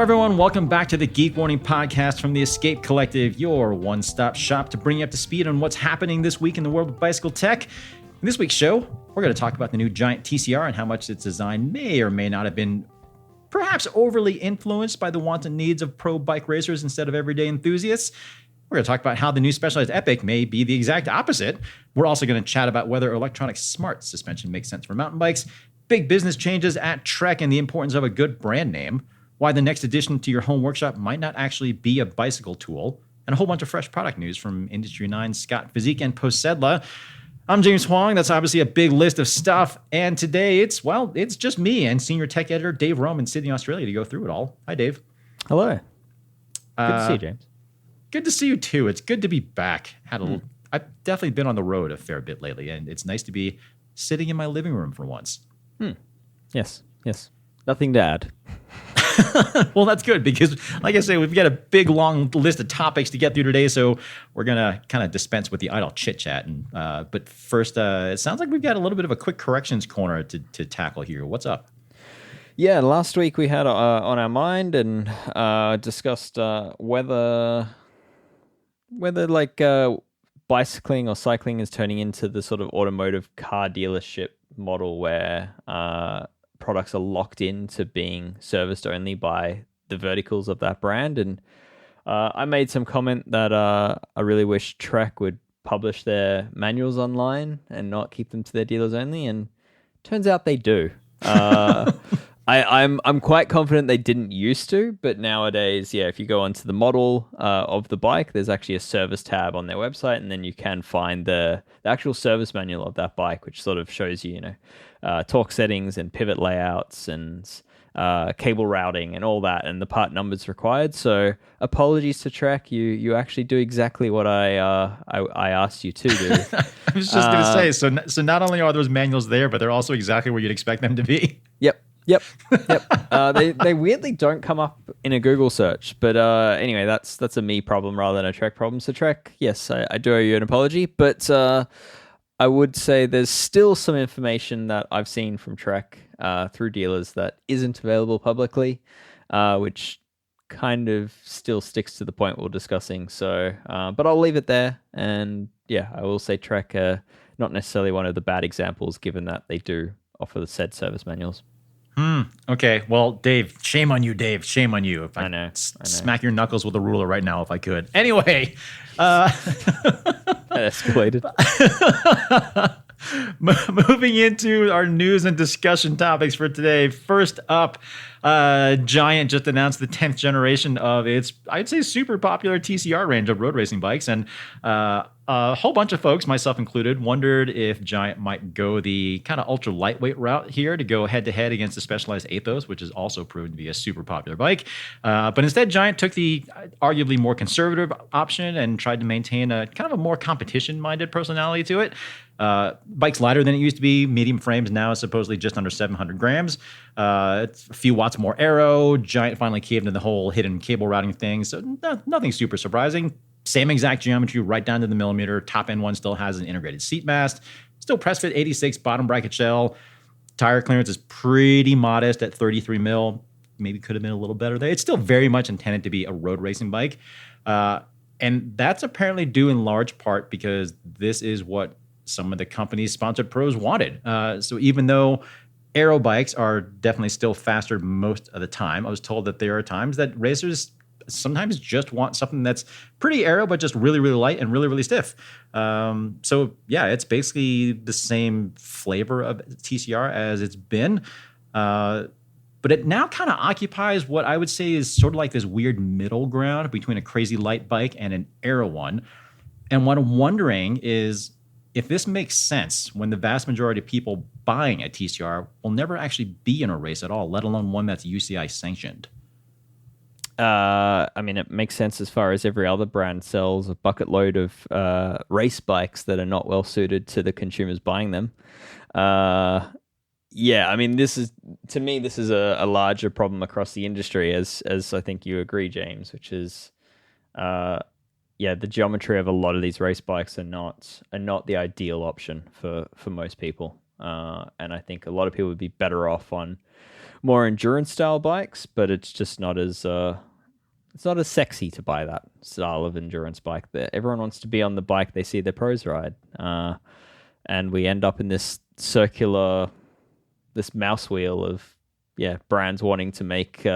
everyone. Welcome back to the Geek Warning podcast from the Escape Collective, your one-stop shop to bring you up to speed on what's happening this week in the world of bicycle tech. In this week's show, we're going to talk about the new Giant TCR and how much its design may or may not have been perhaps overly influenced by the wants and needs of pro bike racers instead of everyday enthusiasts. We're going to talk about how the new Specialized Epic may be the exact opposite. We're also going to chat about whether electronic smart suspension makes sense for mountain bikes, big business changes at Trek and the importance of a good brand name, why the next addition to your home workshop might not actually be a bicycle tool, and a whole bunch of fresh product news from Industry 9's Scott Physique and Posedla. I'm James Huang. That's obviously a big list of stuff. And today it's just me and senior tech editor Dave Rome in Sydney, Australia to go through it all. Hi, Dave. Hello. Good to see you, James. Good to see you too. It's good to be back. I've definitely been on the road a fair bit lately, and it's nice to be sitting in my living room for once. Yes. Nothing to add. Well, that's good because, like I say, we've got a big, long list of topics to get through today, so we're going to kind of dispense with the idle chit-chat. But first, it sounds like we've got a little bit of a quick corrections corner to tackle here. What's up? Yeah, last week we had on our mind and discussed whether like bicycling or cycling is turning into the sort of automotive car dealership model where products are locked into being serviced only by the verticals of that brand. And I made some comment that I really wish Trek would publish their manuals online and not keep them to their dealers only. And turns out they do. I'm quite confident they didn't used to, but nowadays, yeah, if you go onto the model of the bike, there's actually a service tab on their website, and then you can find the actual service manual of that bike, which sort of shows you, torque settings and pivot layouts and cable routing and all that, and the part numbers required. So apologies to Trek, you actually do exactly what I asked you to do. I was just going to say, so not only are those manuals there, but they're also exactly where you'd expect them to be. Yep. They weirdly don't come up in a Google search, but anyway, that's a me problem rather than a Trek problem. So Trek, yes, I do owe you an apology, but I would say there's still some information that I've seen from Trek through dealers that isn't available publicly, which kind of still sticks to the point we're discussing. So, but I'll leave it there, and yeah, I will say Trek not necessarily one of the bad examples, given that they do offer the said service manuals. Okay. Well, Dave, shame on you, Dave. Shame on you. If I know. Smack your knuckles with a ruler right now if I could. Anyway. That escalated. Moving into our news and discussion topics for today. First up, Giant just announced the 10th generation of its, I'd say, super popular TCR range of road racing bikes. And a whole bunch of folks, myself included, wondered if Giant might go the kind of ultra lightweight route here to go head-to-head against the Specialized Athos, which is also proven to be a super popular bike. But instead, Giant took the arguably more conservative option and tried to maintain a kind of a more competition-minded personality to it. Bike's lighter than it used to be. Medium frames now is supposedly just under 700 grams. It's a few watts more aero. Giant finally caved into the whole hidden cable routing thing, so nothing super surprising. Same exact geometry right down to the millimeter. Top end one still has an integrated seat mast. Still press fit 86 bottom bracket shell. Tire clearance is pretty modest at 33 mil. Maybe could have been a little better there. It's still very much intended to be a road racing bike. And that's apparently due in large part because this is what some of the company's sponsored pros wanted. So even though aero bikes are definitely still faster most of the time, I was told that there are times that racers sometimes just want something that's pretty aero, but just really, really light and really, really stiff. So yeah, it's basically the same flavor of TCR as it's been. But it now kind of occupies what I would say is sort of like this weird middle ground between a crazy light bike and an aero one. And what I'm wondering is if this makes sense when the vast majority of people buying a TCR will never actually be in a race at all, let alone one that's UCI sanctioned. I mean, it makes sense as far as every other brand sells a bucket load of race bikes that are not well suited to the consumers buying them. Yeah, I mean, this is a larger problem across the industry, as I think you agree, James, which is, the geometry of a lot of these race bikes are not the ideal option for most people. And I think a lot of people would be better off on more endurance style bikes, but it's just not as sexy to buy that style of endurance bike. That everyone wants to be on the bike they see their pros ride, and we end up in this mouse wheel of brands wanting to make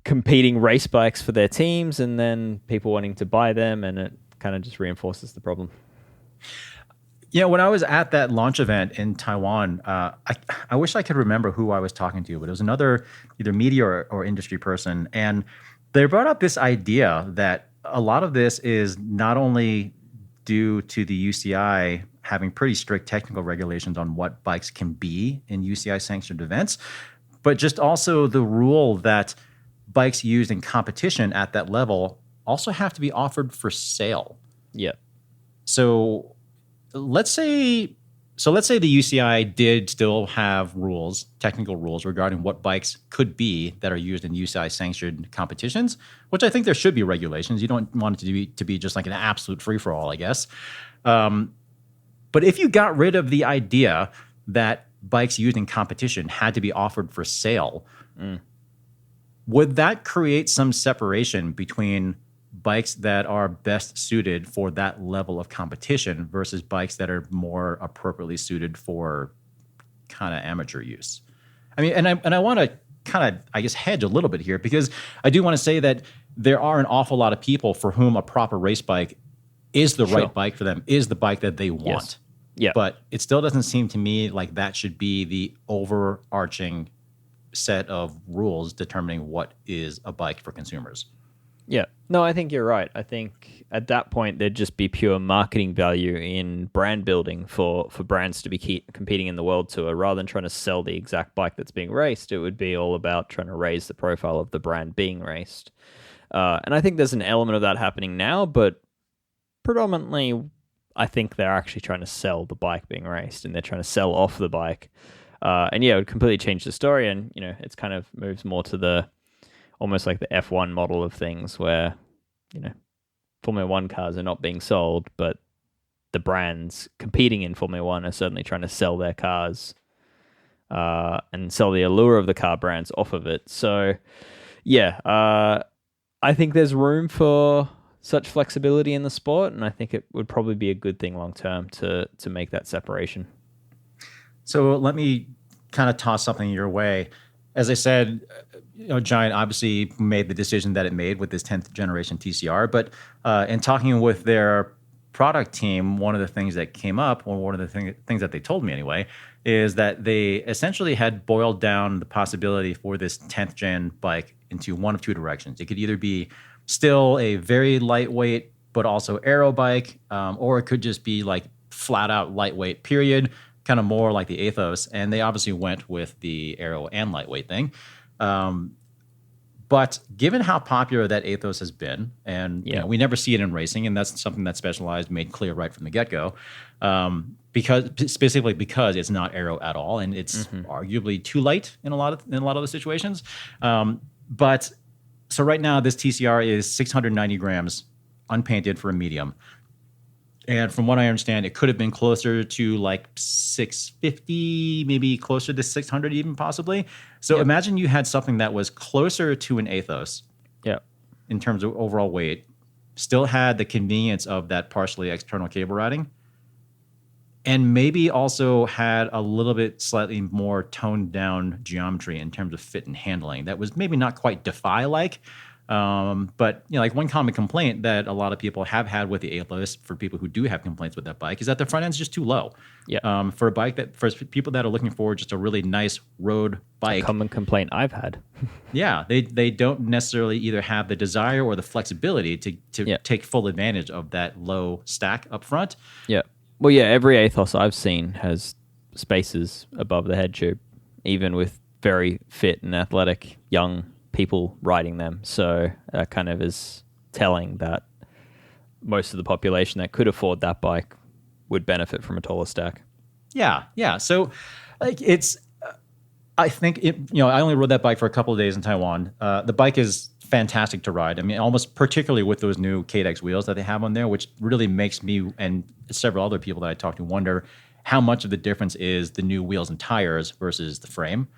competing race bikes for their teams, and then people wanting to buy them, and it kind of just reinforces the problem. Yeah, when I was at that launch event in Taiwan, I wish I could remember who I was talking to, but it was another either media or industry person, and they brought up this idea that a lot of this is not only due to the UCI having pretty strict technical regulations on what bikes can be in UCI-sanctioned events, but just also the rule that bikes used in competition at that level also have to be offered for sale. Yeah. So let's say the UCI did still have technical rules regarding what bikes could be that are used in UCI-sanctioned competitions, which I think there should be regulations. You don't want it to be just like an absolute free-for-all, I guess. But if you got rid of the idea that bikes used in competition had to be offered for sale, would that create some separation between bikes that are best suited for that level of competition versus bikes that are more appropriately suited for kind of amateur use? I mean, and I want to kind of, I guess, hedge a little bit here, because I do want to say that there are an awful lot of people for whom a proper race bike is the right bike for them, is the bike that they want. Yes. Yeah. But it still doesn't seem to me like that should be the overarching set of rules determining what is a bike for consumers. Yeah. No, I think you're right. I think at that point, there'd just be pure marketing value in brand building for brands to be competing in the World Tour. Rather than trying to sell the exact bike that's being raced, it would be all about trying to raise the profile of the brand being raced. And I think there's an element of that happening now, but predominantly, I think they're actually trying to sell the bike being raced, and they're trying to sell off the bike. And yeah, it would completely change the story, and it's kind of moves more to the almost like the F1 model of things, where Formula One cars are not being sold, but the brands competing in Formula One are certainly trying to sell their cars and sell the allure of the car brands off of it. So yeah, I think there's room for such flexibility in the sport, and I think it would probably be a good thing long term to make that separation. So let me kind of toss something your way. As I said, Giant obviously made the decision that it made with this 10th generation TCR, but in talking with their product team, one of the things that came up, or one of the things that they told me anyway, is that they essentially had boiled down the possibility for this 10th gen bike into one of two directions. It could either be still a very lightweight, but also aero bike, or it could just be like flat out lightweight, period, kind of more like the Athos. And they obviously went with the aero and lightweight thing. But given how popular that Athos has been, and we never see it in racing, and that's something that Specialized made clear right from the get-go, because it's not aero at all, and it's arguably too light in a lot of the situations. But so right now, this TCR is 690 grams unpainted for a medium. And from what I understand, it could have been closer to like 650, maybe closer to 600 even possibly. So imagine you had something that was closer to an Athos in terms of overall weight, still had the convenience of that partially external cable riding, and maybe also had a little bit slightly more toned down geometry in terms of fit and handling. That was maybe not quite Defy-like, but like one common complaint that a lot of people have had with the Athos, for people who do have complaints with that bike, is that the front end's just too low. Yeah. For a bike for people that are looking for just a really nice road bike. It's a common complaint I've had. Yeah, they don't necessarily either have the desire or the flexibility to take full advantage of that low stack up front. Yeah. Well, yeah, every Athos I've seen has spaces above the head tube, even with very fit and athletic young people riding them. So that kind of is telling that most of the population that could afford that bike would benefit from a taller stack. Yeah. So like I think I only rode that bike for a couple of days in Taiwan. The bike is fantastic to ride. I mean, almost particularly with those new KDEX wheels that they have on there, which really makes me and several other people that I talked to wonder how much of the difference is the new wheels and tires versus the frame.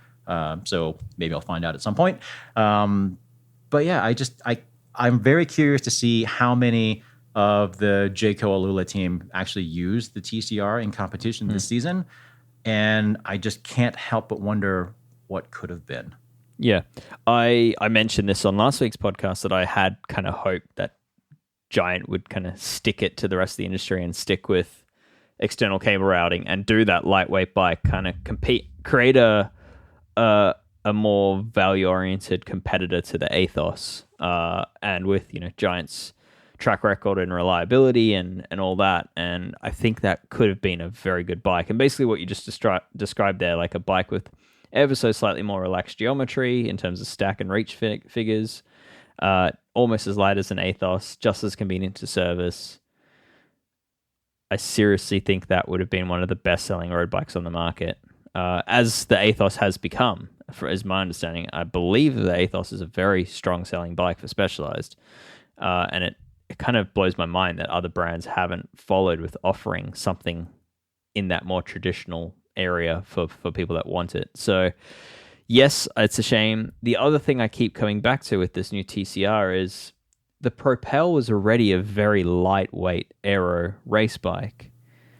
So maybe I'll find out at some point. But yeah, I'm very curious to see how many of the Jayco Alula team actually used the TCR in competition this season. And I just can't help but wonder what could have been. Yeah. I mentioned this on last week's podcast that I had kind of hoped that Giant would kind of stick it to the rest of the industry and stick with external cable routing and do that lightweight bike, kind of create a more value-oriented competitor to the Athos. And with, Giant's track record and reliability and all that. And I think that could have been a very good bike. And basically what you just described there, like a bike with ever so slightly more relaxed geometry in terms of stack and reach figures, almost as light as an Athos, just as convenient to service. I seriously think that would have been one of the best-selling road bikes on the market, as the Athos has become, as my understanding. I believe the Athos is a very strong-selling bike for Specialized, and it kind of blows my mind that other brands haven't followed with offering something in that more traditional area for people that want it. So yes, it's a shame. The other thing I keep coming back to with this new TCR is the Propel was already a very lightweight aero race bike.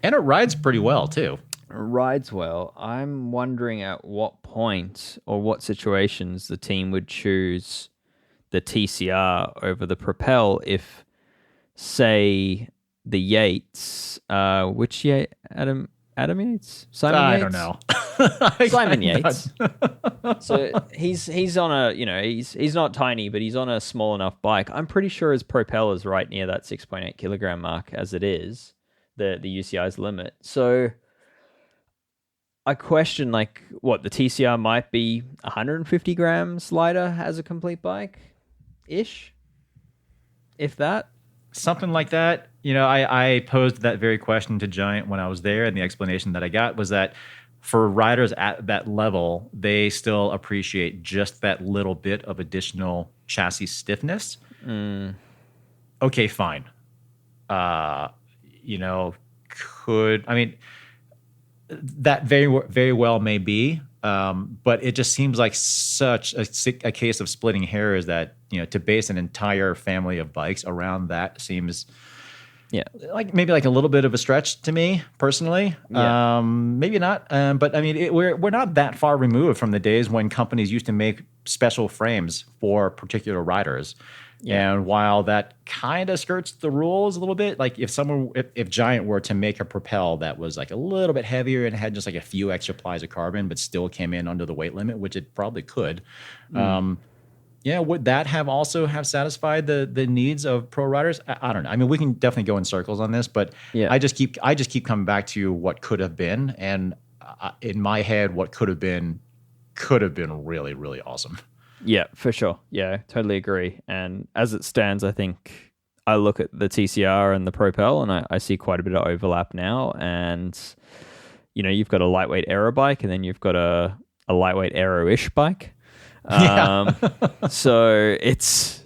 And it rides pretty well, too. Rides well. I'm wondering at what point or what situations the team would choose the TCR over the Propel if, say, the Yates, which Yates? Adam Yates? Simon Yates? I don't know. Simon Yates. So he's on a, he's not tiny, but he's on a small enough bike. I'm pretty sure his Propel is right near that 6.8 kilogram mark as it is, the UCI's limit. So I question, the TCR might be 150 grams lighter as a complete bike-ish, if that. Something like that. I posed that very question to Giant when I was there, and the explanation that I got was that for riders at that level, they still appreciate just that little bit of additional chassis stiffness. Okay, fine. That very, very well may be, but it just seems like such a case of splitting hairs that, to base an entire family of bikes around that seems maybe a little bit of a stretch to me personally. Yeah. Maybe not, but I mean, we're not that far removed from the days when companies used to make special frames for particular riders. Yeah. And while that kind of skirts the rules a little bit, if Giant were to make a Propel that was a little bit heavier and had just a few extra plies of carbon, but still came in under the weight limit, which it probably could, would that have satisfied the needs of pro riders? I don't know. I mean, we can definitely go in circles on this, but I just keep coming back to what could have been, and in my head, what could have been really, really awesome. Yeah, for sure. Yeah, totally agree. And as it stands, I think I look at the TCR and the Propel, and I see quite a bit of overlap now. And, you've got a lightweight aero bike, and then you've got a lightweight aero-ish bike. So it's,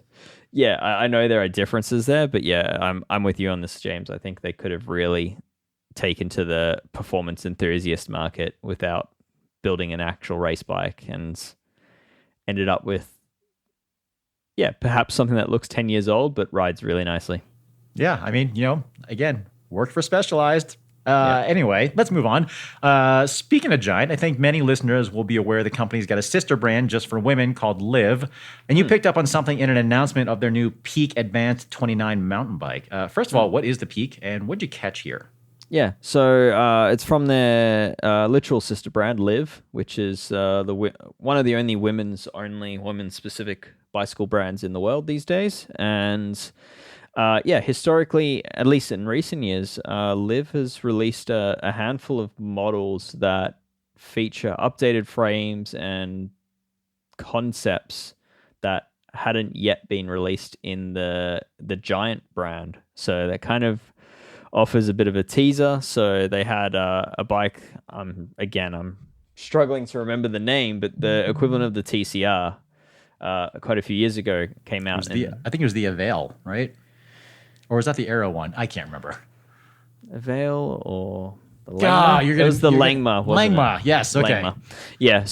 I know there are differences there, but I'm with you on this, James. I think they could have really taken to the performance enthusiast market without building an actual race bike, and ended up with, perhaps something that looks 10 years old, but rides really nicely. Yeah, I mean, again, worked for Specialized. Anyway, let's move on. Speaking of Giant, I think many listeners will be aware the company's got a sister brand just for women called Liv, and you picked up on something in an announcement of their new Pique Advanced 29 mountain bike. First of all, what is the Pique, and what did you catch here? Yeah, so it's from their literal sister brand, Liv, which is one of the only women-specific bicycle brands in the world these days. And historically, at least in recent years, Liv has released a handful of models that feature updated frames and concepts that hadn't yet been released in the Giant brand. So that kind of offers a bit of a teaser. So they had a bike, I'm struggling to remember the name, but the equivalent of the TCR quite a few years ago came out. I think it was the Avail, right? Or was that the Aero one? I can't remember. Avail or... It was the Langma, wasn't Langma, it? yes, okay. Langma. Yeah,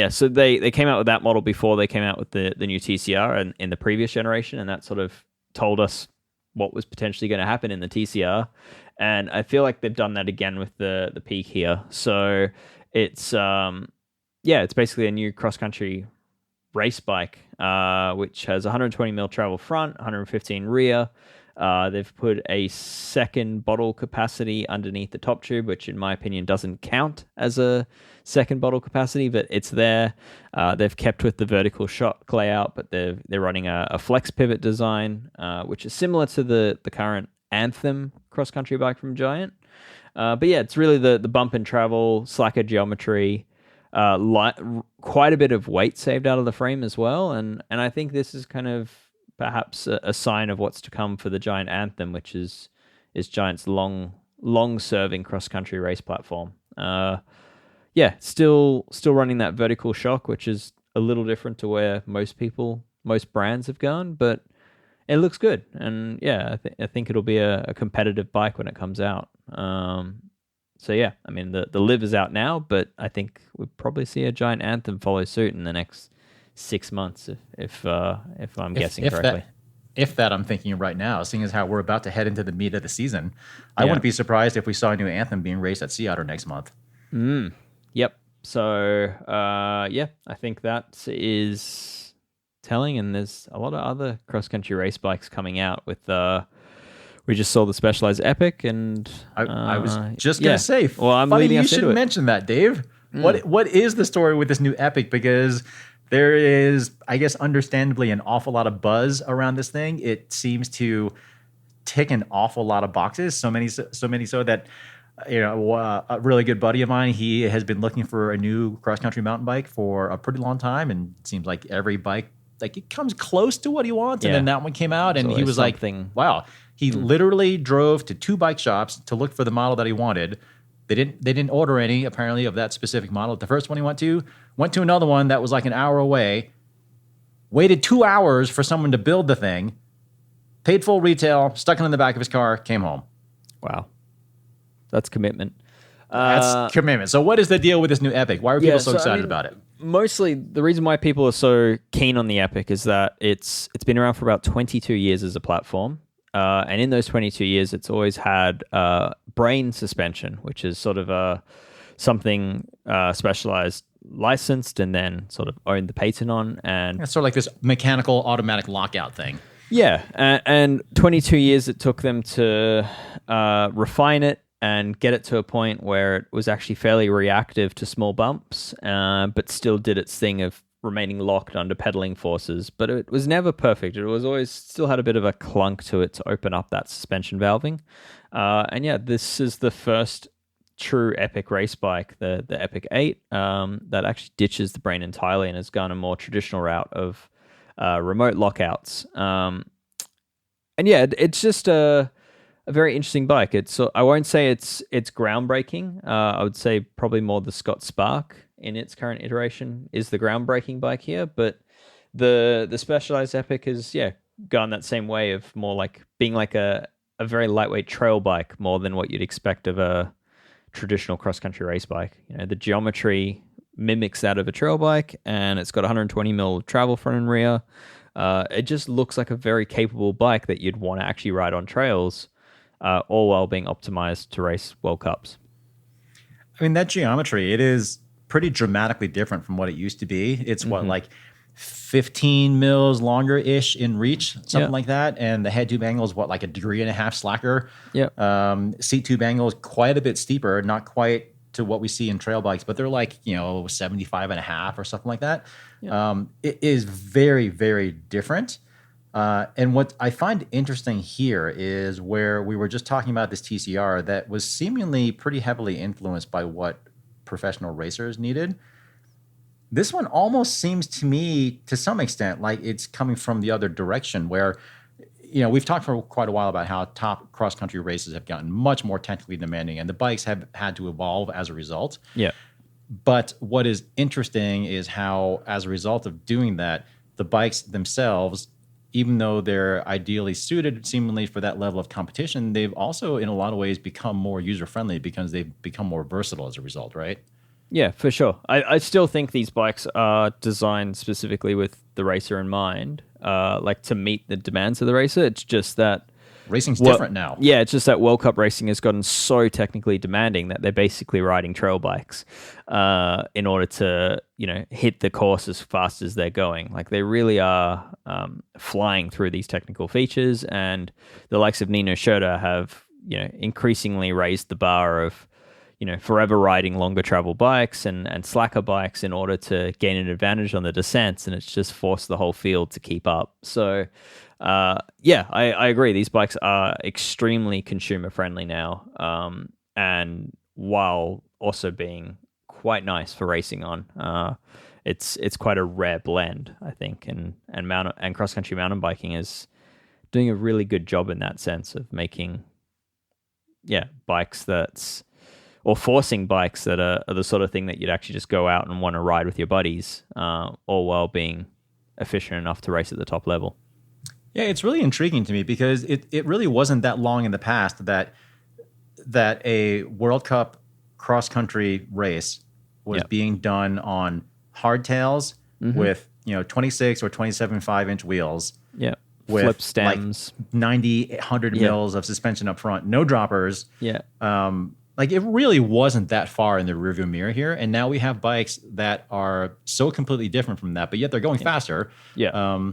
so they came out with that model before they came out with the new TCR and in the previous generation, and that sort of told us what was potentially going to happen in the TCR. And I feel like they've done that again with the Pique here. So it's it's basically a new cross-country race bike, which has 120mm travel front, 115 rear. They've put a second bottle capacity underneath the top tube, which in my opinion doesn't count as a second bottle capacity, but it's there. They've kept with the vertical shock layout, but they're running a flex pivot design, which is similar to the current Anthem cross-country bike from Giant. But yeah, it's really the bump and travel, slacker geometry, quite a bit of weight saved out of the frame as well. And I think this is kind of perhaps a sign of what's to come for the Giant Anthem, which is Giant's long-serving cross-country race platform. Still running that vertical shock, which is a little different to where most brands have gone, but it looks good. And yeah, I think it'll be a competitive bike when it comes out. So yeah, I mean the Liv is out now, but I think we'll probably see a Giant Anthem follow suit in the next 6 months, if I'm guessing correctly. If that I'm thinking right now, seeing as how we're about to head into the meat of the season, I wouldn't be surprised if we saw a new Anthem being raced at Sea Otter next month. Yep. So I think that is telling, and there's a lot of other cross-country race bikes coming out with we just saw the Specialized Epic, and I was just gonna say, well, I'm funny leading you us should into it. mention that, Dave. What is the story with this new Epic? Because there is, I guess, understandably an awful lot of buzz around this thing. It seems to tick an awful lot of boxes. So many so that, a really good buddy of mine, he has been looking for a new cross-country mountain bike for a pretty long time, and it seems like every bike, like, it comes close to what he wants. And then that one came out, and he was like, wow. He literally drove to 2 bike shops to look for the model that he wanted. They didn't order any, apparently, of that specific model. The first one he went to another one that was like an hour away, waited 2 hours for someone to build the thing, paid full retail, stuck it in the back of his car, came home. Wow. That's commitment. That's commitment. So what is the deal with this new Epic? Why are people so excited about it? Mostly, the reason why people are so keen on the Epic is that it's been around for about 22 years as a platform. And in those 22 years, it's always had brain suspension, which is sort of something Specialized licensed and then sort of owned the patent on. And it's sort of like this mechanical automatic lockout thing. Yeah, and 22 years it took them to refine it and get it to a point where it was actually fairly reactive to small bumps, but still did its thing of remaining locked under pedaling forces. But it was never perfect. It was always still had a bit of a clunk to it to open up that suspension valving. And yeah, this is the first true Epic race bike, the Epic 8, that actually ditches the brain entirely and has gone a more traditional route of remote lockouts. And yeah, it's just a very interesting bike. I won't say it's groundbreaking. I would say probably more the Scott Spark in its current iteration is the groundbreaking bike here, but the Specialized Epic has gone that same way of more like being like a very lightweight trail bike more than what you'd expect of a traditional cross-country race bike. The geometry mimics that of a trail bike, and it's got 120mm travel front and rear. It just looks like a very capable bike that you'd want to actually ride on trails, all while being optimized to race World Cups. I mean, that geometry, it is pretty dramatically different from what it used to be. It's like 15 mils longer-ish in reach, something like that. And the head tube angle is like 1.5 degrees slacker. Seat tube angle is quite a bit steeper, not quite to what we see in trail bikes, but they're like, 75.5 or something like that. It is very, very different. And what I find interesting here is where we were just talking about this TCR that was seemingly pretty heavily influenced by what professional racers needed. This one almost seems to me, to some extent, like it's coming from the other direction where, we've talked for quite a while about how top cross-country races have gotten much more technically demanding, and the bikes have had to evolve as a result. Yeah. But what is interesting is how, as a result of doing that, the bikes themselves, even though they're ideally suited seemingly for that level of competition, they've also in a lot of ways become more user-friendly because they've become more versatile as a result, right? Yeah, for sure. I still think these bikes are designed specifically with the racer in mind, like to meet the demands of the racer. It's just that racing's different now. Yeah, it's just that World Cup racing has gotten so technically demanding that they're basically riding trail bikes in order to, hit the course as fast as they're going. Like they really are flying through these technical features, and the likes of Nino Schurter have, increasingly raised the bar of, forever riding longer travel bikes and slacker bikes in order to gain an advantage on the descents, and it's just forced the whole field to keep up. So, I agree. These bikes are extremely consumer friendly now, and while also being quite nice for racing on, it's quite a rare blend, I think, and cross country mountain biking is doing a really good job in that sense of making, bikes or forcing bikes that are the sort of thing that you'd actually just go out and want to ride with your buddies, all while being efficient enough to race at the top level. Yeah, it's really intriguing to me because it really wasn't that long in the past that a World Cup cross-country race was being done on hardtails with 26 or 27.5-inch wheels. Yeah. With flip stems, like 90, 100 mils of suspension up front, no droppers. Yeah. Like it really wasn't that far in the rearview mirror here, and now we have bikes that are so completely different from that, but yet they're going faster. Yeah.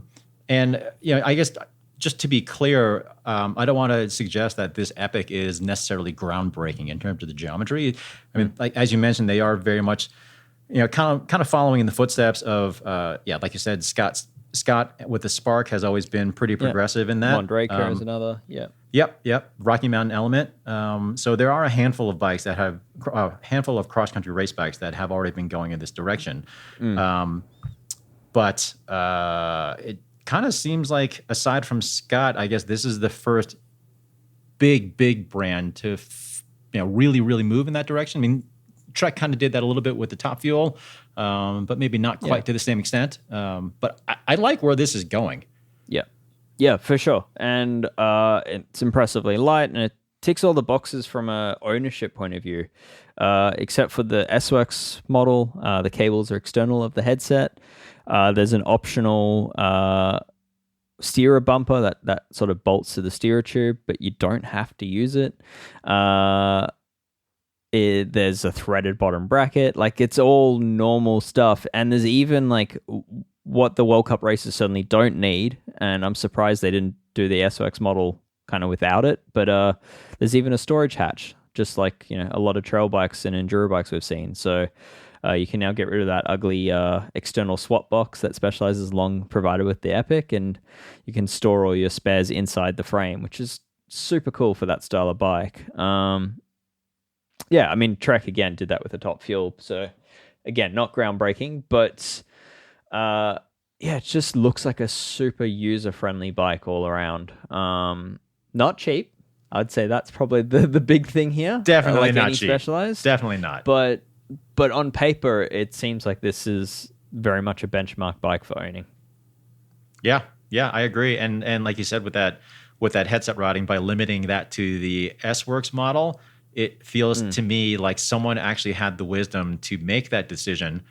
And I guess just to be clear, I don't want to suggest that this Epic is necessarily groundbreaking in terms of the geometry. I mean, like as you mentioned, they are very much, kind of following in the footsteps of, like you said, Scott with the Spark has always been pretty progressive in that. Mondraker is another. Yeah. Yep. Rocky Mountain Element. So there are a handful of bikes that have a handful of cross country race bikes that have already been going in this direction. But it kind of seems like, aside from Scott, I guess this is the first big brand to really move in that direction. I mean, Trek kind of did that a little bit with the Top Fuel, but maybe not quite to the same extent. But I like where this is going. Yeah, for sure. And it's impressively light, and it ticks all the boxes from a ownership point of view, except for the S-Works model. The cables are external of the headset. There's an optional steerer bumper that sort of bolts to the steerer tube, but you don't have to use it. There's a threaded bottom bracket. Like, it's all normal stuff. And there's even like what the World Cup races certainly don't need, and I'm surprised they didn't do the SOX model kind of without it, but there's even a storage hatch, just like a lot of trail bikes and enduro bikes we've seen. So you can now get rid of that ugly external swap box that Specialized has long provided with the Epic, and you can store all your spares inside the frame, which is super cool for that style of bike. I mean, Trek again did that with the Top Fuel, so again, not groundbreaking, but it just looks like a super user-friendly bike all around. Not cheap. I'd say that's probably the big thing here. Definitely like not any cheap. Specialized. Definitely not. But on paper, it seems like this is very much a benchmark bike for owning. Yeah, I agree. And like you said, with that headset routing, by limiting that to the S-Works model, it feels to me like someone actually had the wisdom to make that decision,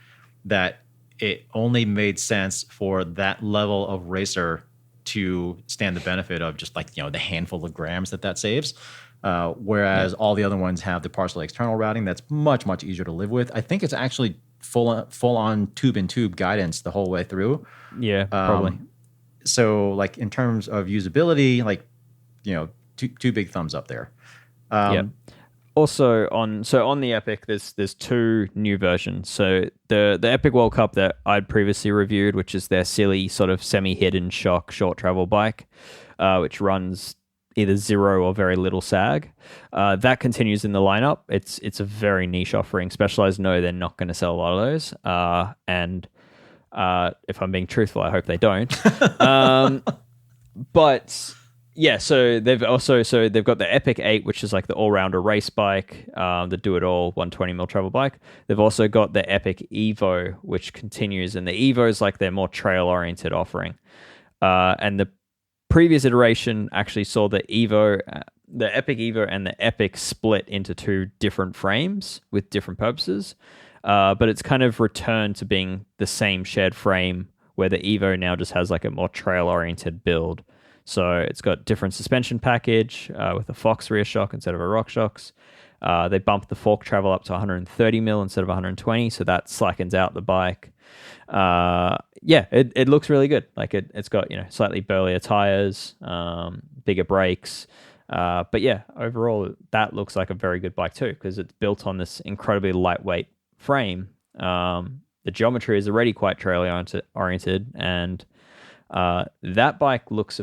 that it only made sense for that level of racer to stand the benefit of just like, the handful of grams that saves. Whereas all the other ones have the partially external routing that's much, much easier to live with. I think it's actually full on tube guidance the whole way through. Yeah, probably. So like in terms of usability, like, two big thumbs up there. Also on the Epic, there's two new versions. So the Epic World Cup that I'd previously reviewed, which is their silly sort of semi-hidden shock short travel bike, which runs either zero or very little sag. That continues in the lineup. It's a very niche offering. Specialized know they're not going to sell a lot of those. And if I'm being truthful, I hope they don't. But yeah, so they've got the Epic 8, which is like the all-rounder race bike, the do-it-all 120mm travel bike. They've also got the Epic Evo, which continues, and the Evo is like their more trail-oriented offering. And previous iteration actually saw the Epic Evo and the Epic split into two different frames with different purposes. But it's kind of returned to being the same shared frame, where the Evo now just has like a more trail-oriented build. So it's got different suspension package with a Fox rear shock instead of a RockShox. They bumped the fork travel up to 130 mil instead of 120, so that slackens out the bike. It looks really good. Like it's got slightly burlier tires, bigger brakes. But yeah, overall that looks like a very good bike too, because it's built on this incredibly lightweight frame. The geometry is already quite trail oriented, and that bike looks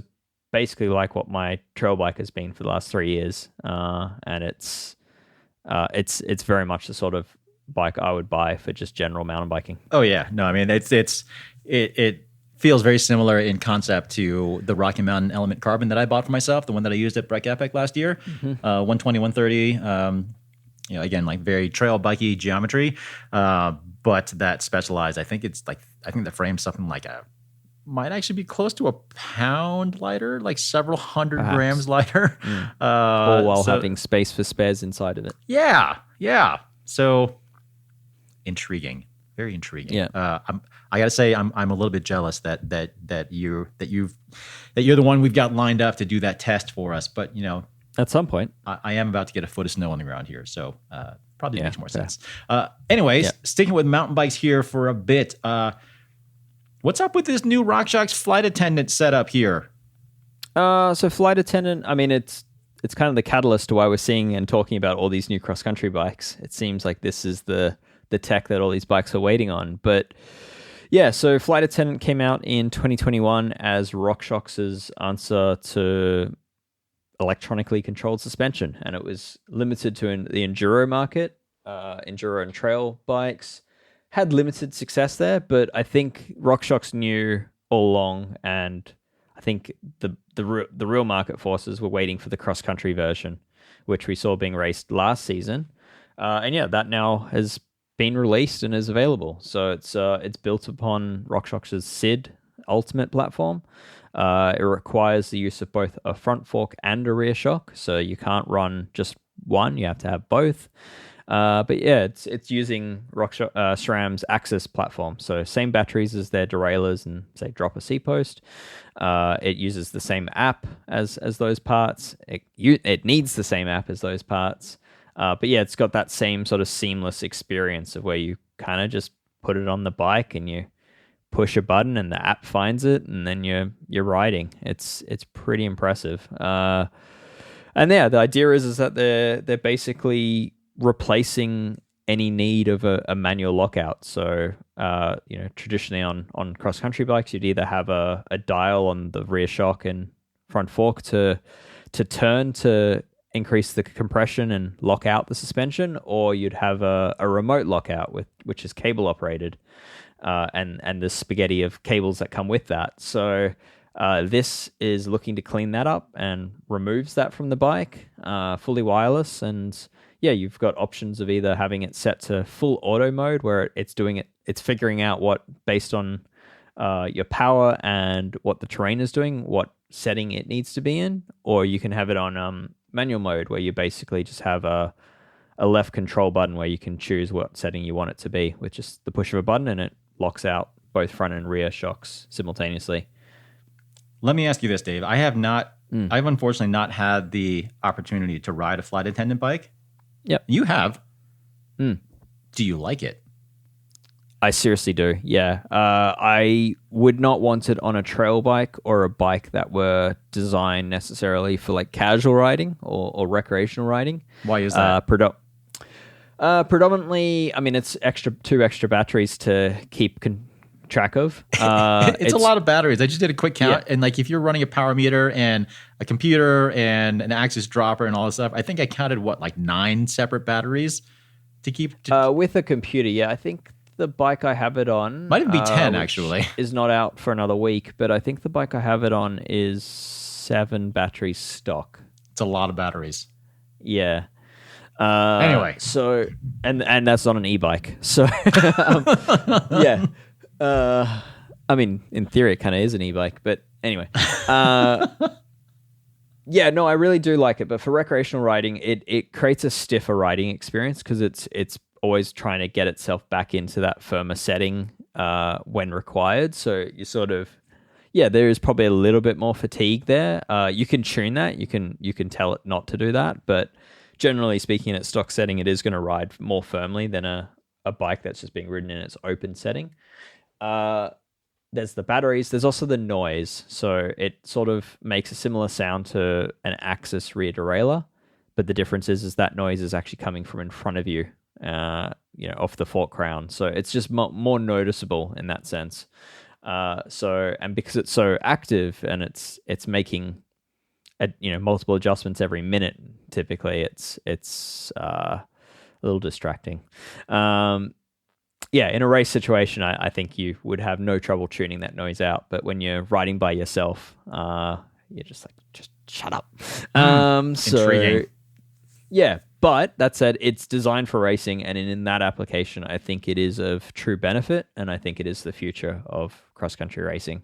basically like what my trail bike has been for the last 3 years, and it's very much the sort of bike I would buy for just general mountain biking. Oh yeah, no, I mean it feels very similar in concept to the Rocky Mountain Element Carbon that I bought for myself, the one that I used at Breck Epic last year. 120, 130. Again, like very trail bikey geometry, but that specialized. I think the frame's something like might actually be close to a pound lighter, like several hundred grams lighter. All while having space for spares inside of it. Yeah. So intriguing, very intriguing. Yeah. I gotta say, I'm a little bit jealous that you're the one we've got lined up to do that test for us. But at some point, I am about to get a foot of snow on the ground here, so probably makes more sense. Anyways, sticking with mountain bikes here for a bit. What's up with this new RockShox Flight Attendant setup here? So Flight Attendant, I mean, it's kind of the catalyst to why we're seeing and talking about all these new cross-country bikes. It seems like this is the tech that all these bikes are waiting on. But yeah, so Flight Attendant came out in 2021 as RockShox's answer to electronically controlled suspension, and it was limited to the enduro market. Enduro and trail bikes had limited success there, but I think RockShox knew all along, and I think the real market forces were waiting for the cross-country version, which we saw being raced last season. That now has been released and is available. So it's built upon RockShox's SID Ultimate platform. It requires the use of both a front fork and a rear shock, so you can't run just one, you have to have both. But yeah, it's using SRAM's Axis platform, so same batteries as their derailleurs and say drop a C-post. It uses the same app as those parts. It needs the same app as those parts. But yeah, it's got that same sort of seamless experience of where you kind of just put it on the bike and you push a button and the app finds it, and then you're riding. It's pretty impressive. And yeah, the idea is that they're basically replacing any need of a manual lockout. So traditionally on cross country bikes, you'd either have a dial on the rear shock and front fork to turn to increase the compression and lock out the suspension, or you'd have a remote lockout which is cable operated, and the spaghetti of cables that come with that. So this is looking to clean that up and removes that from the bike, fully wireless. And yeah, you've got options of either having it set to full auto mode, where it's figuring out what, based on your power and what the terrain is doing, what setting it needs to be in, or you can have it on manual mode, where you basically just have a left control button where you can choose what setting you want it to be with just the push of a button, and it locks out both front and rear shocks simultaneously. Let me ask you this, Dave. I've unfortunately not had the opportunity to ride a Flight Attendant bike. Yep. You have. Do you like it? I seriously do, yeah. I would not want it on a trail bike or a bike that were designed necessarily for like casual riding or recreational riding. Why is that? Predominantly, I mean, it's two extra batteries to keep track of. It's a lot of batteries. I just did a quick count, and like if you're running a power meter and a computer and an axis dropper and all this stuff, I think I counted 9 separate batteries to keep. With a computer, yeah, I think the bike I have it on might even be 10 actually. Is not out for another week, but I think the bike I have it on is 7 batteries stock. It's a lot of batteries. Yeah. Anyway, so and that's on an e-bike. So yeah. I mean, in theory, it kind of is an e-bike, but anyway, yeah, no, I really do like it. But for recreational riding, it creates a stiffer riding experience because it's always trying to get itself back into that firmer setting when required. So you sort of, there is probably a little bit more fatigue there. You can tune that. You can tell it not to do that. But generally speaking, at stock setting, it is going to ride more firmly than a bike that's just being ridden in its open setting. There's the batteries. There's also the noise. So it sort of makes a similar sound to an Axis rear derailleur. But the difference is that noise is actually coming from in front of you, off the fork crown. So it's just more noticeable in that sense. And because it's so active and it's making multiple adjustments every minute, typically it's a little distracting. In a race situation, I think you would have no trouble tuning that noise out. But when you're riding by yourself, you're just like, just shut up. Intriguing. But that said, it's designed for racing, and in that application, I think it is of true benefit, and I think it is the future of cross-country racing.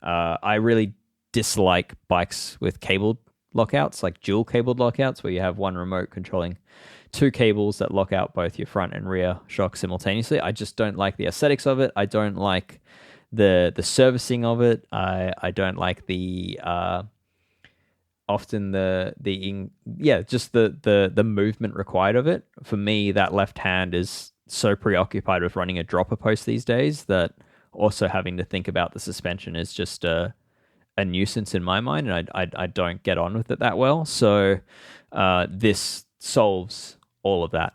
I really dislike bikes with cabled lockouts, like dual cabled lockouts, where you have one remote controlling two cables that lock out both your front and rear shocks simultaneously. I just don't like the aesthetics of it. I don't like the servicing of it. I don't like the often the movement required of it. For me, that left hand is so preoccupied with running a dropper post these days that also having to think about the suspension is just a nuisance in my mind, and I don't get on with it that well. So this solves all of that.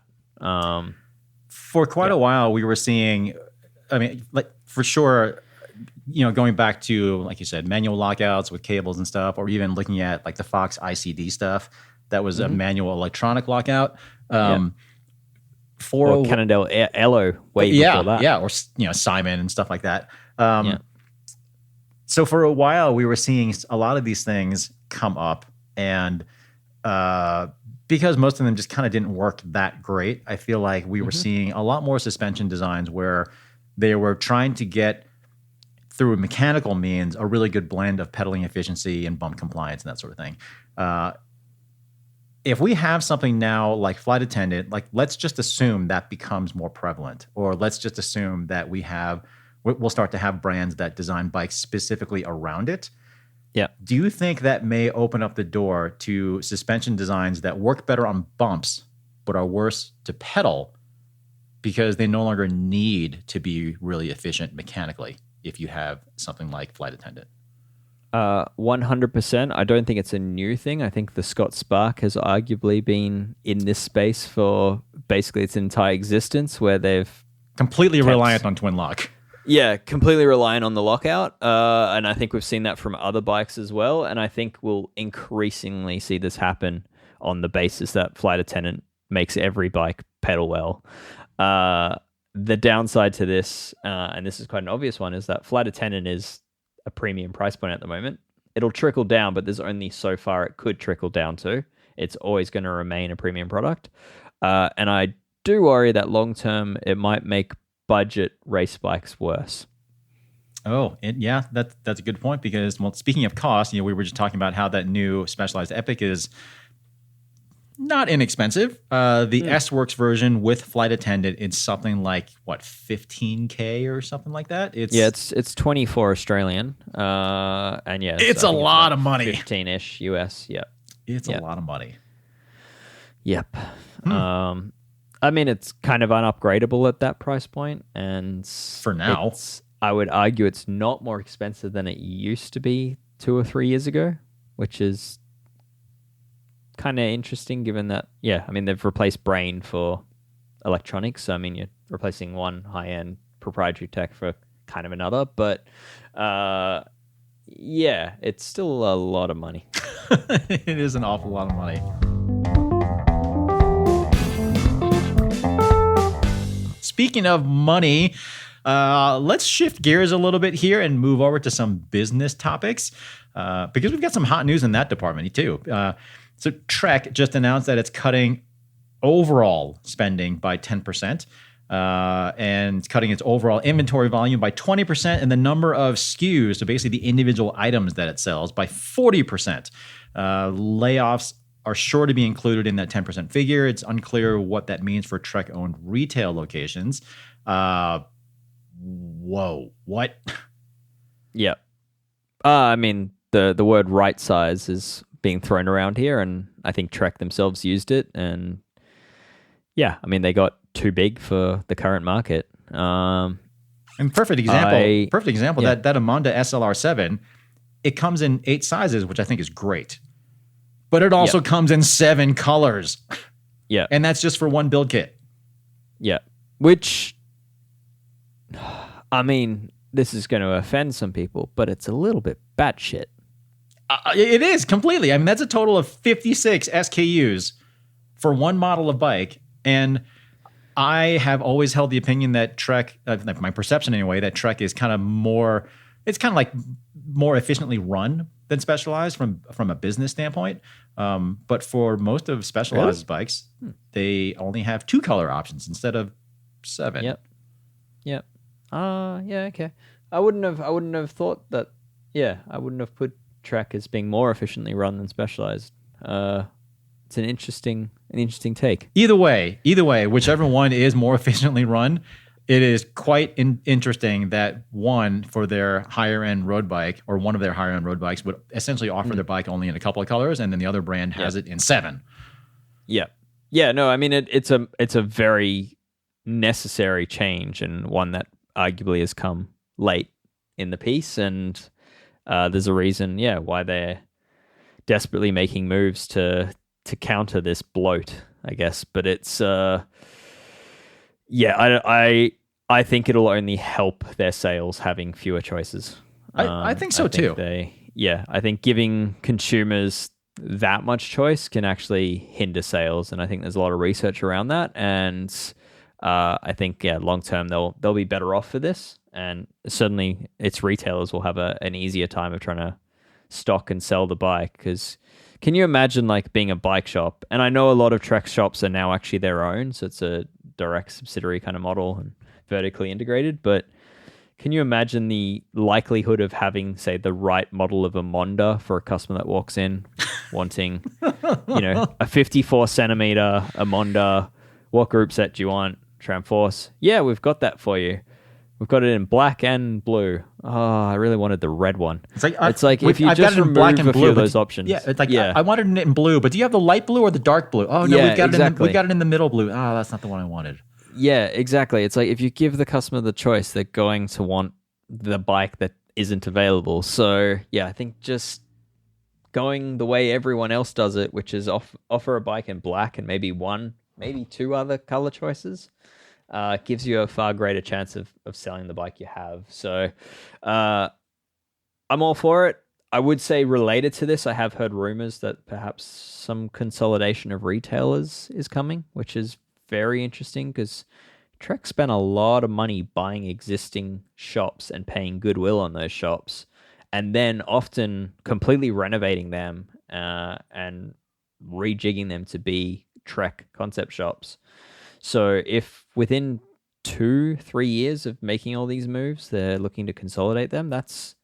For quite a while, we were seeing, for sure, going back to, like you said, manual lockouts with cables and stuff, or even looking at like the Fox ICD stuff, that was a manual electronic lockout. For Cannondale Elo way before that. Yeah, or Simon and stuff like that. So for a while, we were seeing a lot of these things come up, and because most of them just kind of didn't work that great, I feel like we were seeing a lot more suspension designs where they were trying to get, through mechanical means, a really good blend of pedaling efficiency and bump compliance and that sort of thing. If we have something now like Flight Attendant, like let's just assume that becomes more prevalent, or let's just assume that we'll start to have brands that design bikes specifically around it. Yeah. Do you think that may open up the door to suspension designs that work better on bumps but are worse to pedal because they no longer need to be really efficient mechanically if you have something like Flight Attendant? 100%. I don't think it's a new thing. I think the Scott Spark has arguably been in this space for basically its entire existence, where they've completely reliant on twin lock. Yeah, completely reliant on the lockout. And I think we've seen that from other bikes as well. And I think we'll increasingly see this happen on the basis that Flight Attendant makes every bike pedal well. The downside to this, and this is quite an obvious one, is that Flight Attendant is a premium price point at the moment. It'll trickle down, but there's only so far it could trickle down to. It's always going to remain a premium product. And I do worry that long term it might make budget race bikes worse. That's a good point, because, well, speaking of cost, we were just talking about how that new Specialized Epic is not inexpensive. The S-Works version with Flight Attendant is something like $15K or something like that. It's 24 Australian, and it's a lot of money. 15-ish US. Yep, it's a lot of money. Yep. It's kind of unupgradable at that price point, and for now, I would argue it's not more expensive than it used to be 2 or 3 years ago, which is kind of interesting given that, they've replaced Brain for electronics. So, you're replacing one high-end proprietary tech for kind of another, but it's still a lot of money. It is an awful lot of money. Speaking of money, let's shift gears a little bit here and move over to some business topics, because we've got some hot news in that department too. So Trek just announced that it's cutting overall spending by 10%. and cutting its overall inventory volume by 20% and the number of SKUs, so basically the individual items that it sells, by 40%. Layoffs are sure to be included in that 10% figure. It's unclear what that means for Trek-owned retail locations. Whoa, what? Yeah. I mean, the word right size is being thrown around here, and I think Trek themselves used it. And yeah, I mean, they got too big for the current market. And perfect example, yeah. that Emonda SLR7, it comes in 8 sizes, which I think is great. But it also comes in 7 colors. Yeah. And that's just for one build kit. Yeah. Which, I mean, this is going to offend some people, but it's a little bit batshit. It is completely. I mean, that's a total of 56 SKUs for one model of bike. And I have always held the opinion that Trek, my perception anyway, that Trek is kind of more, it's kind of like more efficiently run than Specialized from a business standpoint. But for most of Specialized bikes, they only have 2 color options instead of 7. Yep. Yeah, okay. I wouldn't have thought that. Yeah, I wouldn't have put Trek as being more efficiently run than Specialized. It's an interesting take. Either way, whichever one is more efficiently run, it is quite interesting that one for their higher end road bike, or one of their higher end road bikes, would essentially offer their bike only in a couple of colors, and then the other brand has it in 7. Yeah. No, I mean it's a very necessary change, and one that arguably has come late in the piece, and there's a reason, why they're desperately making moves to counter this bloat, I guess. But it's I think it'll only help their sales having fewer choices. I think so too. I think giving consumers that much choice can actually hinder sales, and I think there's a lot of research around that. And I think long term they'll be better off for this, and certainly its retailers will have an easier time of trying to stock and sell the bike. Because can you imagine like being a bike shop? And I know a lot of Trek shops are now actually their own, so it's a direct subsidiary kind of model and vertically integrated. But can you imagine the likelihood of having, say, the right model of Emonda for a customer that walks in wanting, a 54 centimeter Emonda? What group set do you want? Tramforce? Yeah, we've got that for you. We've got it in black and blue. Oh, I really wanted the red one. It's like if you just remove black and a few of those options. Yeah, it's like I wanted it in blue, but do you have the light blue or the dark blue? Oh no, we got it in the middle blue. Oh, that's not the one I wanted. Yeah, exactly. It's like if you give the customer the choice, they're going to want the bike that isn't available. So yeah, I think just going the way everyone else does it, which is offer a bike in black and maybe 2 other color choices, gives you a far greater chance of selling the bike you have. So I'm all for it. I would say related to this, I have heard rumors that perhaps some consolidation of retailers is coming, which is very interesting because Trek spent a lot of money buying existing shops and paying goodwill on those shops, and then often completely renovating them and rejigging them to be Trek concept shops. So if within 2-3 years of making all these moves, they're looking to consolidate them, that's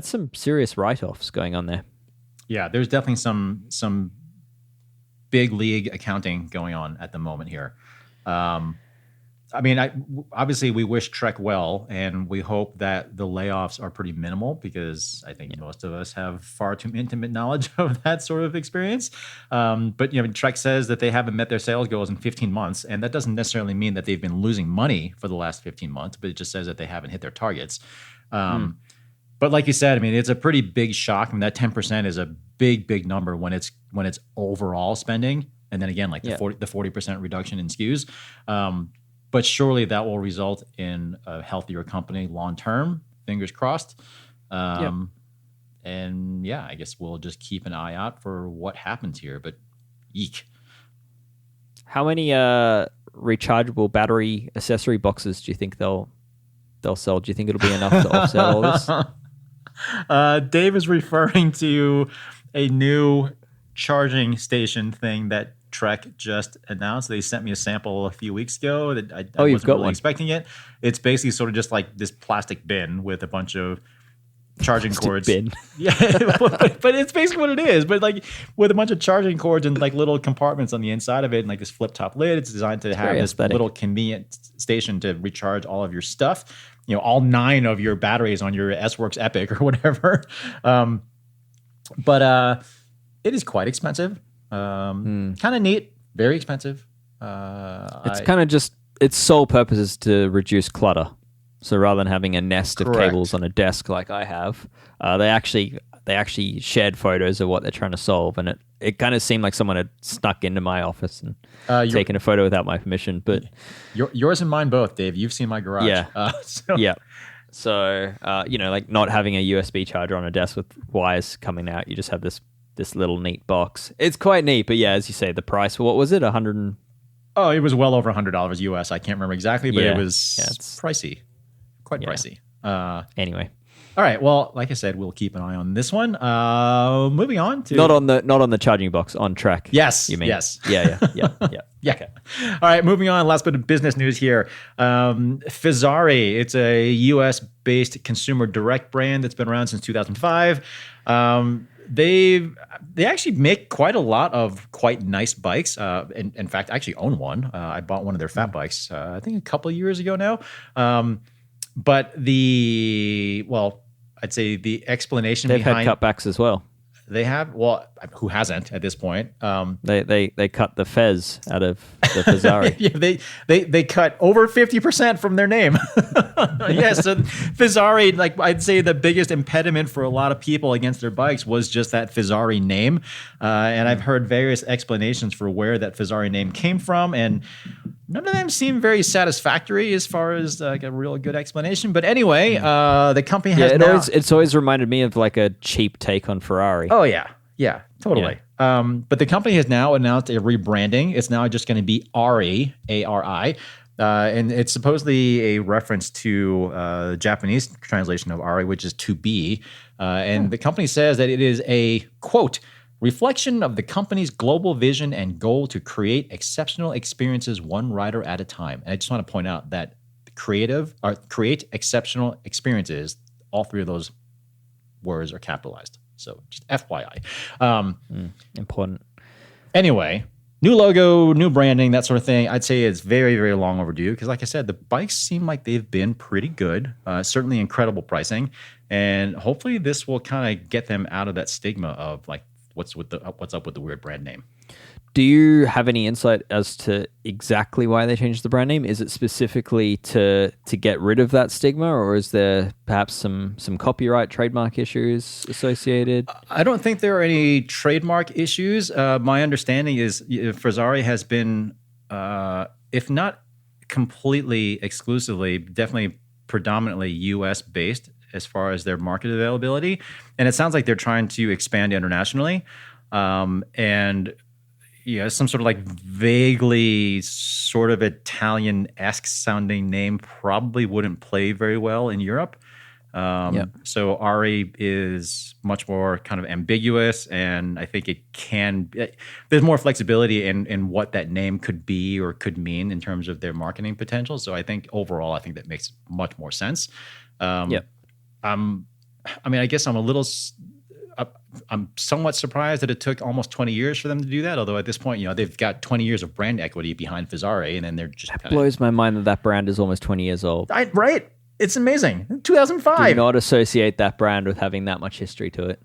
some serious write-offs going on there. Yeah, there's definitely some big league accounting going on at the moment here. I mean, obviously we wish Trek well, and we hope that the layoffs are pretty minimal, because I think most of us have far too intimate knowledge of that sort of experience. But Trek says that they haven't met their sales goals in 15 months, and that doesn't necessarily mean that they've been losing money for the last 15 months, but it just says that they haven't hit their targets. But like you said, I mean, it's a pretty big shock. I mean, that 10% is a big number when it's overall spending, and then again, like the 40% reduction in SKUs. But surely that will result in a healthier company long term. Fingers crossed. And I guess we'll just keep an eye out for what happens here. But eek. How many rechargeable battery accessory boxes do you think they'll sell? Do you think it'll be enough to offset all this? Dave is referring to a new charging station thing that Trek just announced. They sent me a sample a few weeks ago that I you've wasn't got really one. expecting it. It's basically sort of just like this plastic bin with a bunch of charging cords. Bin. Yeah, but it's basically what it is. But like with a bunch of charging cords and like little compartments on the inside of it, and like this flip top lid. It's designed to have this aesthetic. little convenient station to recharge all of your stuff. You know, all 9 of your batteries on your S-Works Epic or whatever. But it is quite expensive. Kind of neat, very expensive. It's kind of just its sole purpose is to reduce clutter. So rather than having a nest of Correct. cables on a desk like I have, they actually shared photos of what they're trying to solve, and it kind of seemed like someone had snuck into my office and taken a photo without my permission. But yours and mine both, Dave. You've seen my garage. Yeah. Yeah. So like not having a USB charger on a desk with wires coming out, you just have this little neat box. It's quite neat, but yeah, as you say, the price. What was it? Oh, it was well over $100 US. I can't remember exactly, but it was it's pricey. Quite pricey. Anyway. All right. Well, like I said, we'll keep an eye on this one. Moving on to Not on the charging box, on track. Yes. You mean? Yes. Yeah. Yeah. Okay. All right. Moving on. Last bit of business news here. Fezzari. It's a US-based consumer direct brand that's been around since 2005. They actually make quite a lot of quite nice bikes. In fact, I actually own one. I bought one of their fat bikes, I think a couple of years ago now. But I'd say the explanation They've behind had cutbacks as well. They have, well, who hasn't at this point? They cut the Fez out of the Fezzari. Yeah, they cut over 50% from their name. Yes, so Fezzari, like I'd say the biggest impediment for a lot of people against their bikes was just that Fezzari name. And I've heard various explanations for where that Fezzari name came from, and none of them seem very satisfactory as far as like a real good explanation. But anyway, the company has it's always reminded me of like a cheap take on Ferrari. Oh yeah, totally. But the company has now announced a rebranding. It's now just going to be Ari, A-R-I. And it's supposedly a reference to the Japanese translation of Ari, which is to be. And the company says that it is a, quote, reflection of the company's global vision and goal to create exceptional experiences one rider at a time. And I just want to point out that create exceptional experiences, all 3 of those words are capitalized. So just FYI. Important. Anyway, new logo, new branding, that sort of thing. I'd say it's very, very long overdue because, like I said, the bikes seem like they've been pretty good. Certainly incredible pricing. And hopefully this will kind of get them out of that stigma of like, what's up with the weird brand name. Do you have any insight as to exactly why they changed the brand name? Is it specifically to get rid of that stigma, or is there perhaps some copyright trademark issues associated? I don't think there are any trademark issues. My understanding is Fezzari has been, if not completely exclusively, definitely predominantly US based as far as their market availability. And it sounds like they're trying to expand internationally. And some sort of like vaguely sort of Italian-esque sounding name probably wouldn't play very well in Europe. So Ari is much more kind of ambiguous, and I think there's more flexibility in what that name could be or could mean in terms of their marketing potential. So I think overall, I think that makes much more sense. I guess I'm somewhat surprised that it took almost 20 years for them to do that. Although at this point, they've got 20 years of brand equity behind Fezzari, and then they're just blows my mind that brand is almost 20 years old. Right? It's amazing. 2005. Do not associate that brand with having that much history to it.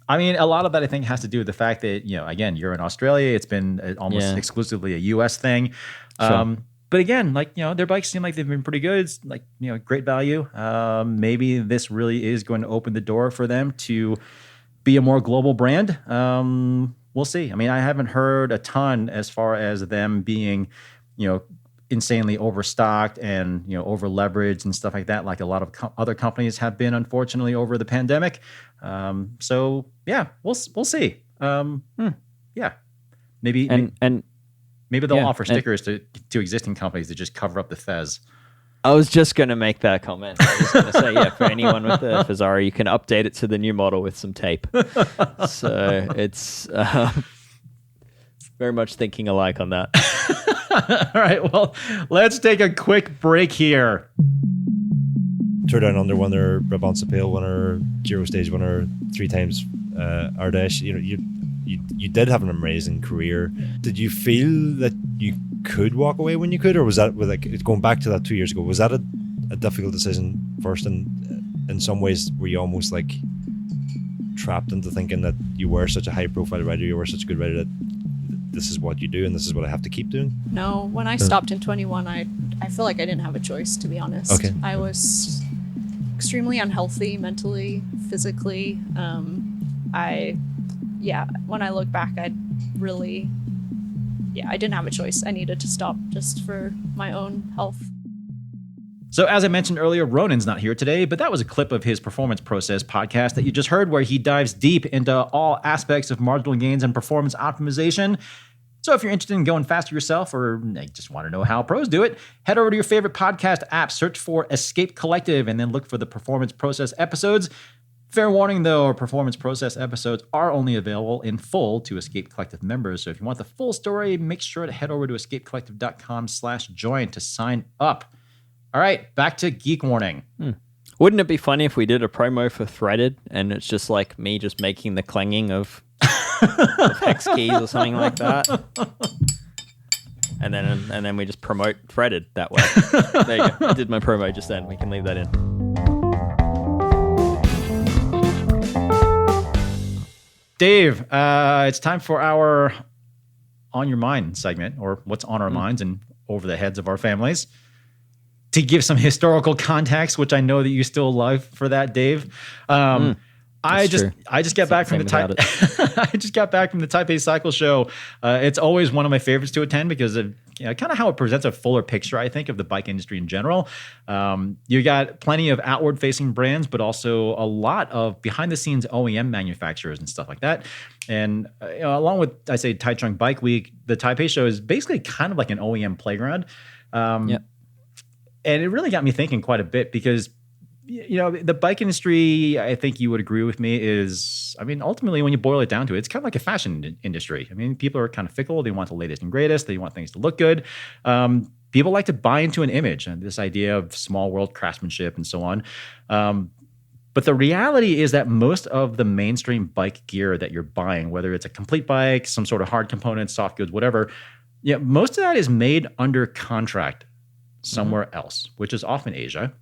I mean, a lot of that I think has to do with the fact that again, you're in Australia. It's been almost exclusively a U.S. thing. Sure. But again, their bikes seem like they've been pretty good. It's great value. Maybe this really is going to open the door for them to be a more global brand. We'll see. I mean, I haven't heard a ton as far as them being, insanely overstocked and, over leveraged and stuff like that, like a lot of other companies have been, unfortunately, over the pandemic. So yeah, we'll see. Yeah, maybe they'll offer stickers to existing companies to just cover up the Fez. I was just going to make that comment. I was going to say, for anyone with the Fezzari, you can update it to the new model with some tape. So it's very much thinking alike on that. All right, well, let's take a quick break here. Tour Down Under winner, Brabantse Pale winner, Giro Stage winner, 3 times Ardèche. You did have an amazing career. Did you feel that you could walk away when you could, or was that going back to that 2 years ago? Was that a difficult decision first, and in some ways were you almost like trapped into thinking that you were such a high profile rider, you were such a good rider, that this is what you do and this is what I have to keep doing? No, when I stopped in 21, I feel like I didn't have a choice, to be honest. Okay. I was extremely unhealthy mentally, physically. When I look back, I didn't have a choice. I needed to stop just for my own health. So as I mentioned earlier, Ronan's not here today, but that was a clip of his Performance Process podcast that you just heard, where he dives deep into all aspects of marginal gains and performance optimization. So if you're interested in going faster yourself, or just want to know how pros do it, head over to your favorite podcast app, search for Escape Collective, and then look for the Performance Process episodes. Fair warning, though, Performance Process episodes are only available in full to Escape Collective members. So if you want the full story, make sure to head over to escapecollective.com/join to sign up. All right, back to Geek Warning. Wouldn't it be funny if we did a promo for Threaded and it's just like me just making the clanging of hex keys or something like that? And then we just promote Threaded that way. There you go. I did my promo just then. We can leave that in. Dave, it's time for our On Your Mind segment, or what's on our minds and over the heads of our families. To give some historical context, which I know that you still love for that, Dave. I just got back from the I just got back from the Taipei Cycle Show. It's always one of my favorites to attend because of kind of how it presents a fuller picture, I think, of the bike industry in general. You got plenty of outward-facing brands, but also a lot of behind-the-scenes OEM manufacturers and stuff like that. And along with, I say, Taichung Bike Week, the Taipei Show is basically kind of like an OEM playground. And it really got me thinking quite a bit because, the bike industry, I think you would agree with me, is, ultimately when you boil it down to it, it's kind of like a fashion industry. People are kind of fickle. They want the latest and greatest. They want things to look good. People like to buy into an image and this idea of small world craftsmanship and so on. But the reality is that most of the mainstream bike gear that you're buying, whether it's a complete bike, some sort of hard components, soft goods, whatever, most of that is made under contract somewhere else, which is often Asia.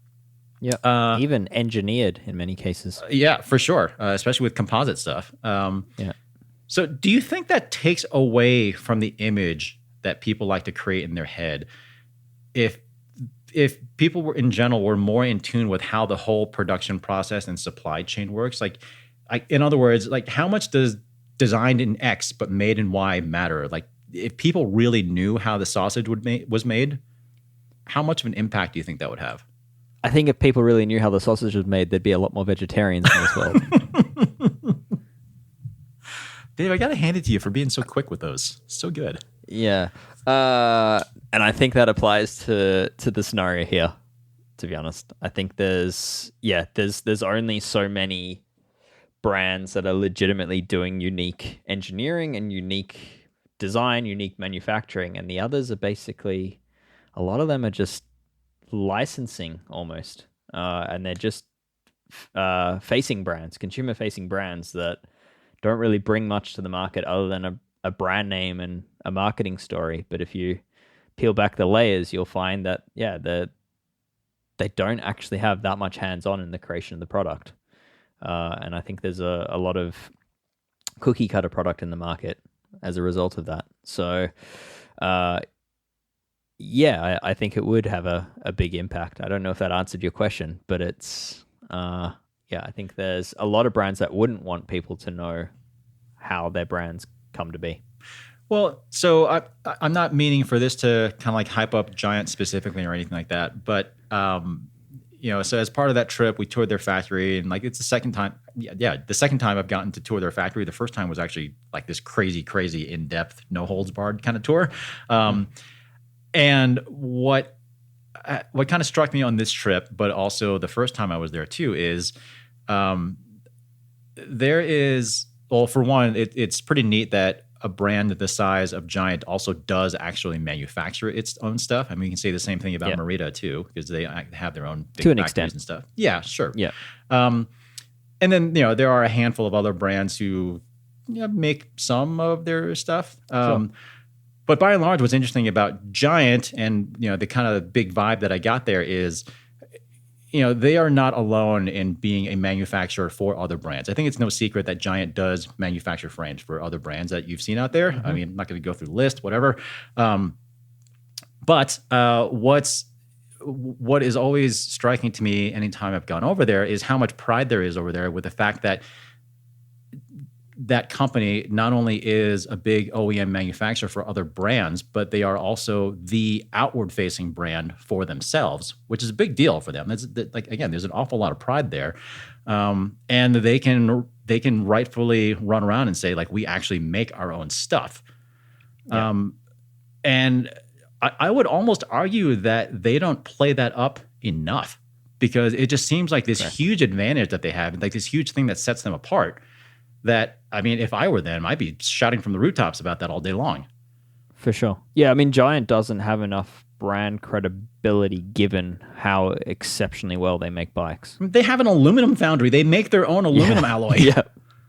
Yeah, even engineered in many cases. Yeah, for sure, especially with composite stuff. So do you think that takes away from the image that people like to create in their head if people were in general were more in tune with how the whole production process and supply chain works? Like in other words, like how much does designed in X but made in Y matter? Like if people really knew how the sausage was made, how much of an impact do you think that would have? I think if people really knew how the sausage was made, there'd be a lot more vegetarians in this world. Dave, I got to hand it to you for being so quick with those. So good. Yeah. And I think that applies to the scenario here, to be honest. I think there's only so many brands that are legitimately doing unique engineering and unique design, unique manufacturing, and the others are basically, a lot of them are just licensing almost, and they're just consumer-facing brands that don't really bring much to the market other than a brand name and a marketing story. But if you peel back the layers, you'll find that, they don't actually have that much hands-on in the creation of the product. And I think there's a lot of cookie-cutter product in the market as a result of that. So, I think it would have a big impact. I don't know if that answered your question, but it's, I think there's a lot of brands that wouldn't want people to know how their brands come to be. Well, so I'm not meaning for this to kind of like hype up Giant specifically or anything like that, but so as part of that trip, we toured their factory, and like it's the second time. The second time I've gotten to tour their factory. The first time was actually like this crazy in-depth, no holds barred kind of tour. And what kind of struck me on this trip, but also the first time I was there too, is there is, well, for one, it's pretty neat that a brand the size of Giant also does actually manufacture its own stuff. I mean, you can say the same thing about Merida too, because they have their own big to an factories extent and stuff. Yeah, sure. Yeah. And then there are a handful of other brands who make some of their stuff. But by and large, what's interesting about Giant and the kind of big vibe that I got there is, they are not alone in being a manufacturer for other brands. I think it's no secret that Giant does manufacture frames for other brands that you've seen out there. I mean, I'm not going to go through the list, whatever. But what is always striking to me anytime I've gone over there is how much pride there is over there with the fact that that company not only is a big OEM manufacturer for other brands, but they are also the outward-facing brand for themselves, which is a big deal for them. Again, there's an awful lot of pride there, and they can rightfully run around and say, like, we actually make our own stuff. Yeah. And I would almost argue that they don't play that up enough, because it just seems like this huge advantage that they have, like this huge thing that sets them apart. That, I mean, if I were them, I'd be shouting from the rooftops about that all day long. For sure. Yeah, I mean, Giant doesn't have enough brand credibility given how exceptionally well they make bikes. They have an aluminum foundry. They make their own aluminum alloy.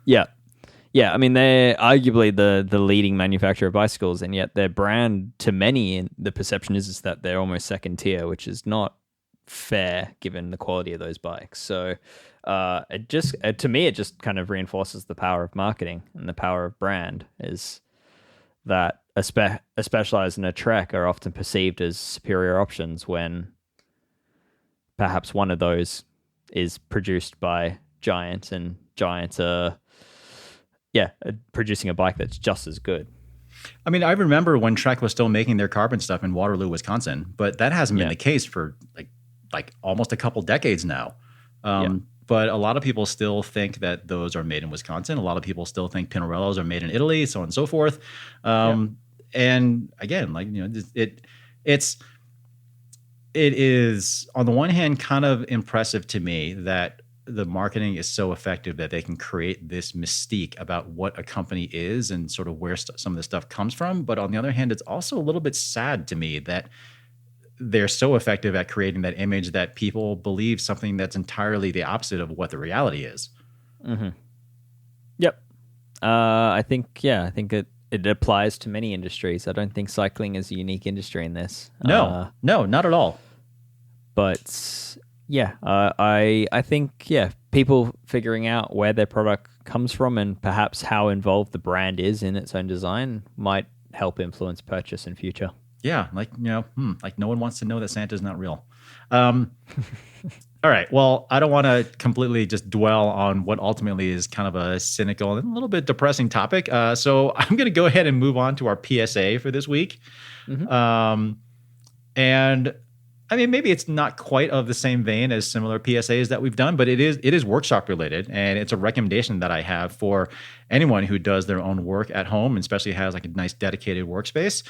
Yeah, I mean, they're arguably the leading manufacturer of bicycles, and yet their brand, to many, the perception is that they're almost second tier, which is not fair given the quality of those bikes. So it just to me, it just kind of reinforces the power of marketing and the power of brand, is that a Specialized and a Trek are often perceived as superior options when perhaps one of those is produced by Giant, and Giant are producing a bike that's just as good. I mean, I remember when Trek was still making their carbon stuff in Waterloo, Wisconsin, but that hasn't been the case for like almost a couple decades now. But a lot of people still think that those are made in Wisconsin. A lot of people still think Pinarellos are made in Italy, so on and so forth. And again, it is on the one hand kind of impressive to me that the marketing is so effective that they can create this mystique about what a company is and sort of where some of the stuff comes from. But on the other hand, it's also a little bit sad to me that they're so effective at creating that image that people believe something that's entirely the opposite of what the reality is. Mm-hmm. Yep. I think it applies to many industries. I don't think cycling is a unique industry in this. No, not at all. But I think people figuring out where their product comes from and perhaps how involved the brand is in its own design might help influence purchase in future. Yeah, like no one wants to know that Santa's not real. All right, well, I don't want to completely just dwell on what ultimately is kind of a cynical and a little bit depressing topic. So I'm going to go ahead and move on to our PSA for this week. Mm-hmm. And I mean, maybe it's not quite of the same vein as similar PSAs that we've done, but it is workshop related, and it's a recommendation that I have for anyone who does their own work at home, and especially has like a nice dedicated workspace.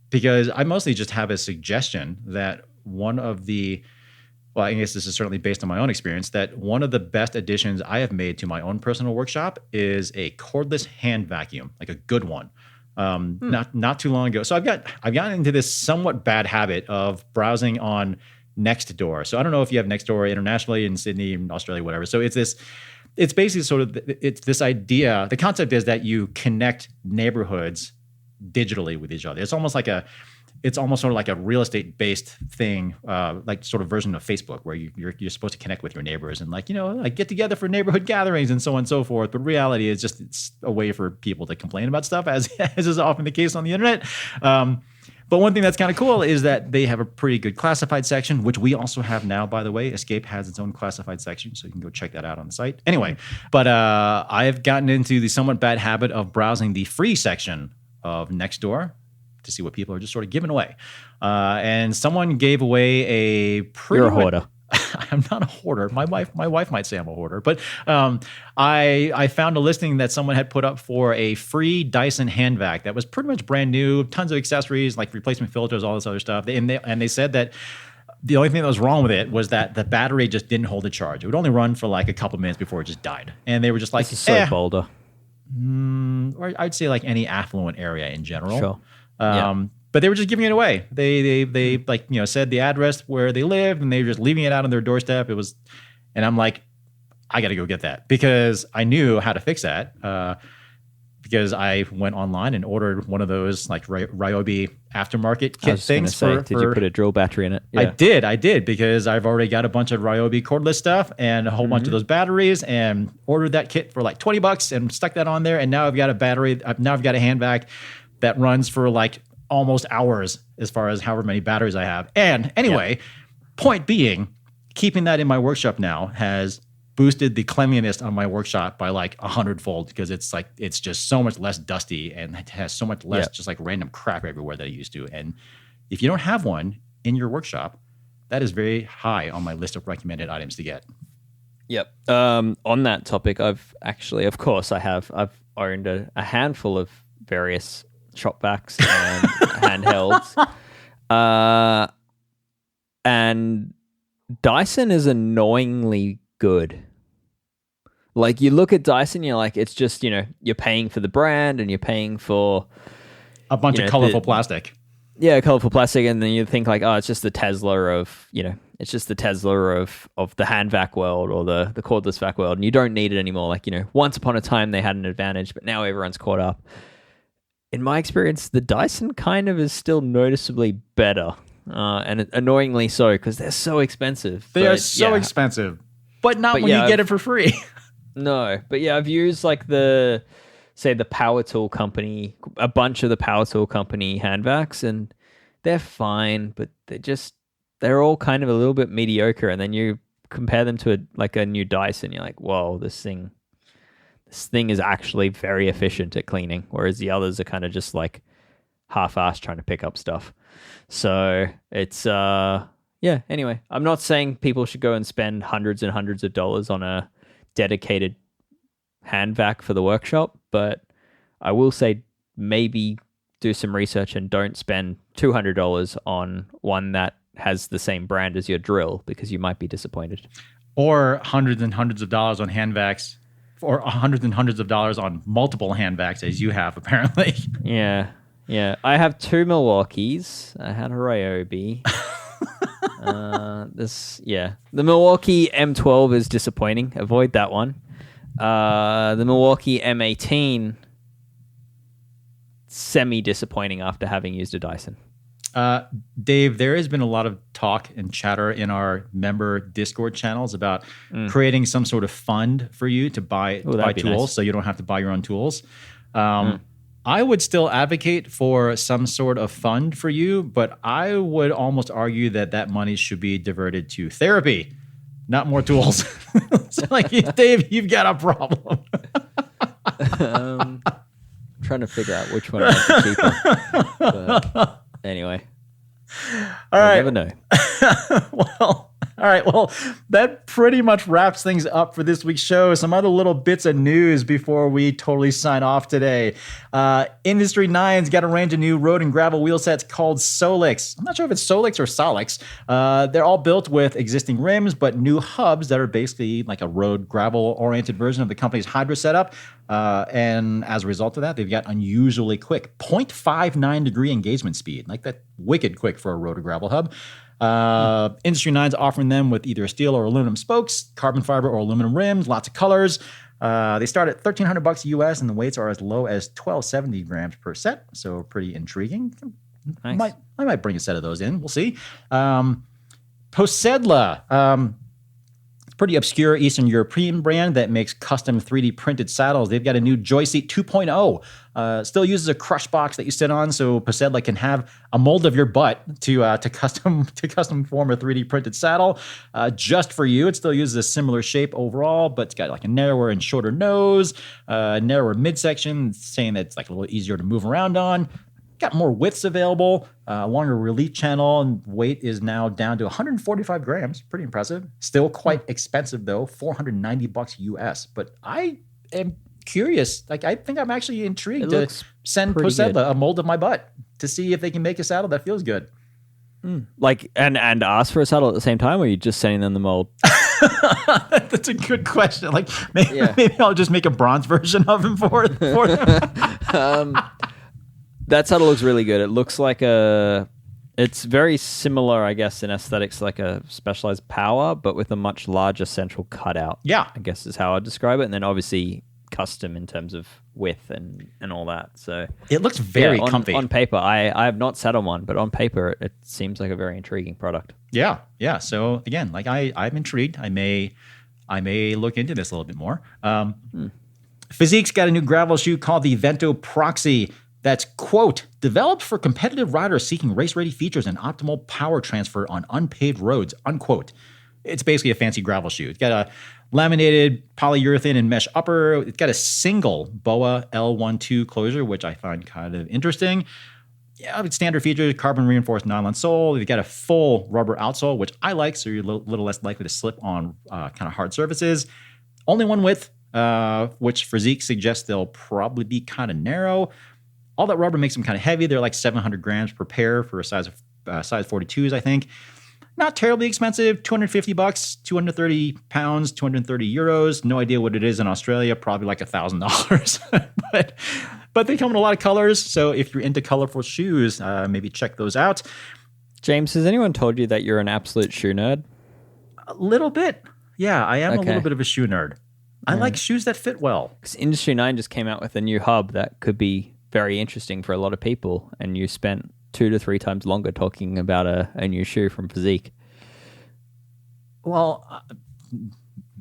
Because I mostly just have a suggestion that I guess this is certainly based on my own experience, that one of the best additions I have made to my own personal workshop is a cordless hand vacuum, like a good one. Not too long ago. So I've gotten into this somewhat bad habit of browsing on Nextdoor. So I don't know if you have Nextdoor internationally in Sydney, in Australia, whatever. So it's basically sort of, it's this idea. The concept is that you connect neighborhoods digitally with each other. It's almost sort of like a real estate based thing, like sort of version of Facebook, where you're supposed to connect with your neighbors and like get together for neighborhood gatherings and so on and so forth. But reality is it's a way for people to complain about stuff, as is often the case on the internet. But one thing that's kind of cool is that they have a pretty good classified section, which we also have now, by the way. Escape has its own classified section, so you can go check that out on the site. Anyway, but I have gotten into the somewhat bad habit of browsing the free section of Nextdoor to see what people are just sort of giving away. And someone gave away a pretty... You're a hoarder. I'm not a hoarder. My wife might say I'm a hoarder. But I found a listing that someone had put up for a free Dyson hand vac that was pretty much brand new, tons of accessories like replacement filters, all this other stuff. And they said that the only thing that was wrong with it was that the battery just didn't hold a charge. It would only run for like a couple minutes before it just died. And they were just like, this is so Boulder. or I'd say like any affluent area in general. Sure. But they were just giving it away. They like, said the address where they lived, and they were just leaving it out on their doorstep. And I'm like, I got to go get that, because I knew how to fix that. Because I went online and ordered one of those like Ryobi aftermarket kit things. Did you put a drill battery in it? Yeah. I did, because I've already got a bunch of Ryobi cordless stuff and a whole bunch of those batteries, and ordered that kit for like $20 and stuck that on there. And now I've got a battery. Now I've got a hand vac that runs for like almost hours, as far as however many batteries I have. And anyway, point being, keeping that in my workshop now has boosted the cleanliness on my workshop by like 100-fold, because it's just so much less dusty, and it has so much less just like random crap everywhere that it used to. And if you don't have one in your workshop, that is very high on my list of recommended items to get. Yep. On that topic, I've owned a handful of various shop vacs and handhelds. And Dyson is annoyingly good. Like, you look at Dyson, you're like, it's just, you're paying for the brand, and you're paying for a bunch of colorful plastic. Yeah, colorful plastic, and then you think like, oh, it's just the Tesla of, it's just the Tesla of the hand vac world, or the cordless vac world, and you don't need it anymore. Like, once upon a time they had an advantage, but now everyone's caught up. In my experience, the Dyson kind of is still noticeably better, and annoyingly so, because they're so expensive. They are so expensive, but not when you get it for free. No, but I've used like the Power Tool Company, a bunch of the Power Tool Company hand vacs, and they're fine, but they're all kind of a little bit mediocre. And then you compare them to a new Dyson, you're like, whoa, this thing is actually very efficient at cleaning, whereas the others are kind of just like half-assed trying to pick up stuff. So it's anyway, I'm not saying people should go and spend hundreds and hundreds of dollars on a dedicated hand vac for the workshop, but I will say maybe do some research and don't spend $200 on one that has the same brand as your drill, because you might be disappointed. Or hundreds and hundreds of dollars on hand vacs, or hundreds and hundreds of dollars on multiple hand vacs, as you have apparently. Yeah. I have 2 Milwaukees. I had a Ryobi. The Milwaukee M12 is disappointing. Avoid that one. The Milwaukee M18, semi-disappointing after having used a Dyson. Dave, there has been a lot of talk and chatter in our member Discord channels about creating some sort of fund for you to buy tools, nice. So you don't have to buy your own tools. I would still advocate for some sort of fund for you, but I would almost argue that money should be diverted to therapy, not more tools. So like, Dave, you've got a problem. Trying to figure out which one might be cheaper. But anyway. All right. Never know. All right. Well, that pretty much wraps things up for this week's show. Some other little bits of news before we totally sign off today. Industry 9's got a range of new road and gravel wheel sets called Solix. I'm not sure if it's Solix or Solix. They're all built with existing rims, but new hubs that are basically like a road gravel-oriented version of the company's Hydra setup. And as a result of that, they've got unusually quick 0.59 degree engagement speed, like that wicked quick for a road or gravel hub. Industry 9's offering them with either steel or aluminum spokes, carbon fiber or aluminum rims, lots of colors. They start at $1,300 US, and the weights are as low as 1270 grams per set. So pretty intriguing. Nice. I might bring a set of those in. We'll see. Posedla. Pretty obscure Eastern European brand that makes custom 3D printed saddles. They've got a new Joyseat 2.0. Still uses a crush box that you sit on, so Posedla can have a mold of your butt to custom form a 3D printed saddle just for you. It still uses a similar shape overall, but it's got like a narrower and shorter nose, narrower midsection, saying that it's like a little easier to move around on. Got more widths available, longer relief channel, and weight is now down to 145 grams. Pretty impressive. Still quite expensive though, $490 US. But I am curious. Like, I think I'm actually intrigued to send Posedla a mold of my butt to see if they can make a saddle that feels good. Like, and ask for a saddle at the same time, or are you just sending them the mold? That's a good question. Like maybe I'll just make a bronze version of him for them. That saddle looks really good. It looks like it's very similar, I guess, in aesthetics, like a Specialized Power, but with a much larger central cutout. Yeah. I guess is how I'd describe it. And then obviously custom in terms of width and all that. So it looks very comfy. On paper, I have not sat on one, but on paper, it seems like a very intriguing product. Yeah. Yeah. So again, like I'm intrigued. I may look into this a little bit more. Physique's got a new gravel shoe called the Vento Proxy. That's, quote, developed for competitive riders seeking race-ready features and optimal power transfer on unpaved roads, unquote. It's basically a fancy gravel shoe. It's got a laminated polyurethane and mesh upper. It's got a single BOA L12 closure, which I find kind of interesting. Yeah, it's standard features, carbon reinforced nylon sole. You've got a full rubber outsole, which I like, so you're a little less likely to slip on kind of hard surfaces. Only one width, which Physique suggests they'll probably be kind of narrow. All that rubber makes them kind of heavy. They're like 700 grams per pair for a size 42s, I think. Not terribly expensive, $250, 230 pounds, 230 euros. No idea what it is in Australia, probably like $1,000. but they come in a lot of colors, so if you're into colorful shoes, maybe check those out. James, has anyone told you that you're an absolute shoe nerd? A little bit. Yeah, I am a little bit of a shoe nerd. I like shoes that fit well. Because Industry 9 just came out with a new hub that could be very interesting for a lot of people, and you spent 2 to 3 times longer talking about a new shoe from Physique. Well,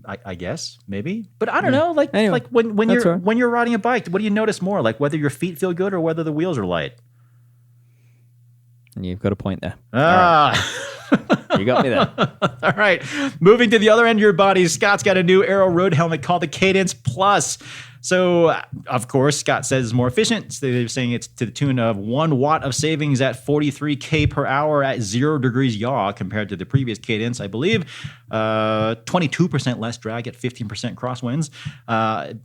I guess maybe, but I don't know. Like when you're riding a bike, what do you notice more? Like whether your feet feel good or whether the wheels are light. And you've got a point there. Right. You got me there. All right. Moving to the other end of your body, Scott's got a new Aero road helmet called the Cadence Plus. So, of course, Scott says it's more efficient. So they're saying it's to the tune of 1 watt of savings at 43K per hour at 0 degrees yaw compared to the previous Cadence, I believe. 22% less drag at 15% crosswinds.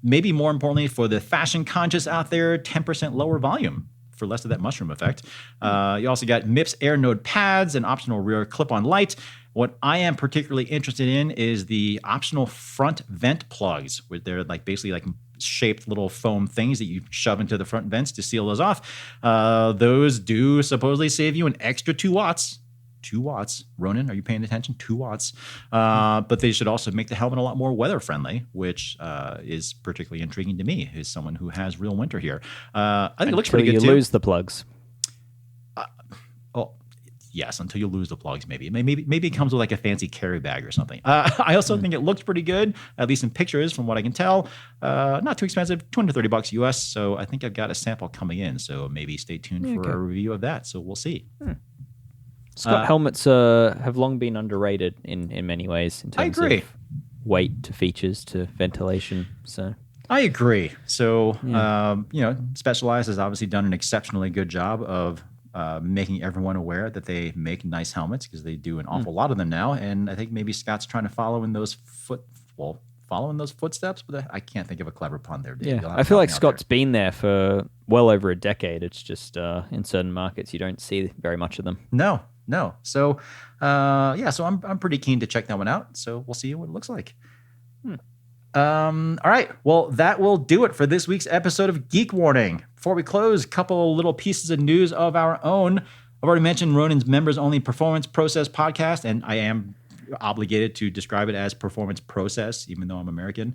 Maybe more importantly, for the fashion conscious out there, 10% lower volume for less of that mushroom effect. You also got MIPS Air Node pads, an optional rear clip-on light. What I am particularly interested in is the optional front vent plugs, where they're like basically like shaped little foam things that you shove into the front vents to seal those off. Those do supposedly save you an extra 2 watts. 2 watts. Ronan, are you paying attention? 2 watts. But they should also make the helmet a lot more weather friendly, which is particularly intriguing to me as someone who has real winter here. I think it looks pretty good too. You lose the plugs. Yes, until you lose the plugs, maybe it comes with like a fancy carry bag or something. I also think it looks pretty good, at least in pictures, from what I can tell. Not too expensive, $230 US. So I think I've got a sample coming in. So maybe stay tuned for a review of that. So we'll see. Scott helmets have long been underrated in many ways in terms of weight to features to ventilation. So I agree. So Specialized has obviously done an exceptionally good job of making everyone aware that they make nice helmets, because they do an awful lot of them now. And I think maybe Scott's trying to follow in those footsteps, but I can't think of a clever pun there, Dave. Yeah, I feel like Scott's been there for well over a decade. It's just in certain markets you don't see very much of them. No. So so I'm pretty keen to check that one out. So we'll see what it looks like. All right. Well, that will do it for this week's episode of Geek Warning. Before we close, a couple little pieces of news of our own. I've already mentioned Ronan's members only performance process podcast, and I am obligated to describe it as performance process, even though I'm American.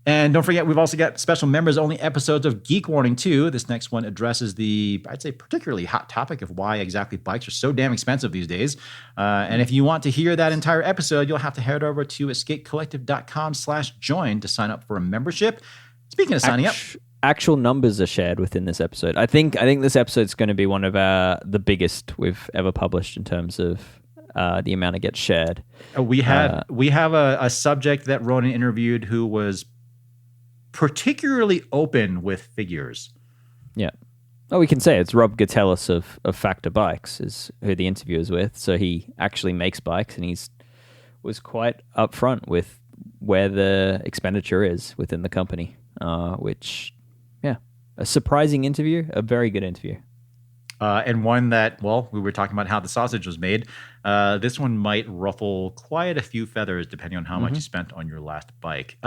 And don't forget, we've also got special members-only episodes of Geek Warning, too. This next one addresses the, I'd say, particularly hot topic of why exactly bikes are so damn expensive these days. And if you want to hear that entire episode, you'll have to head over to escapecollective.com/join to sign up for a membership. Speaking of signing up... Actual numbers are shared within this episode. I think this episode's going to be one of the biggest we've ever published in terms of the amount that gets shared. We have a subject that Ronan interviewed who was particularly open with figures. Yeah. Oh, we can say it's Rob Gatellis of Factor Bikes is who the interview is with. So he actually makes bikes, and was quite upfront with where the expenditure is within the company, which, a surprising interview, a very good interview. And one that, well, we were talking about how the sausage was made. This one might ruffle quite a few feathers depending on how much you spent on your last bike.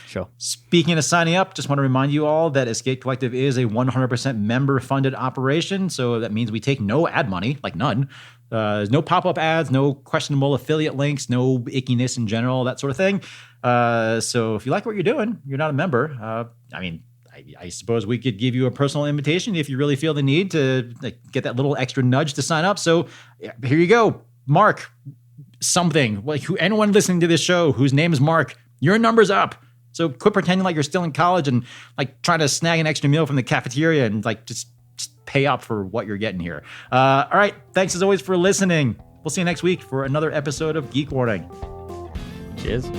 Sure. Speaking of signing up, just want to remind you all that Escape Collective is a 100% member-funded operation. So that means we take no ad money, like none. There's no pop-up ads, no questionable affiliate links, no ickiness in general, that sort of thing. So if you like what you're doing, you're not a member. I suppose we could give you a personal invitation if you really feel the need to get that little extra nudge to sign up. So here you go. Mark, something. Anyone listening to this show whose name is Mark, your number's up. So quit pretending like you're still in college and trying to snag an extra meal from the cafeteria and just pay up for what you're getting here. All right. Thanks as always for listening. We'll see you next week for another episode of Geek Warning. Cheers.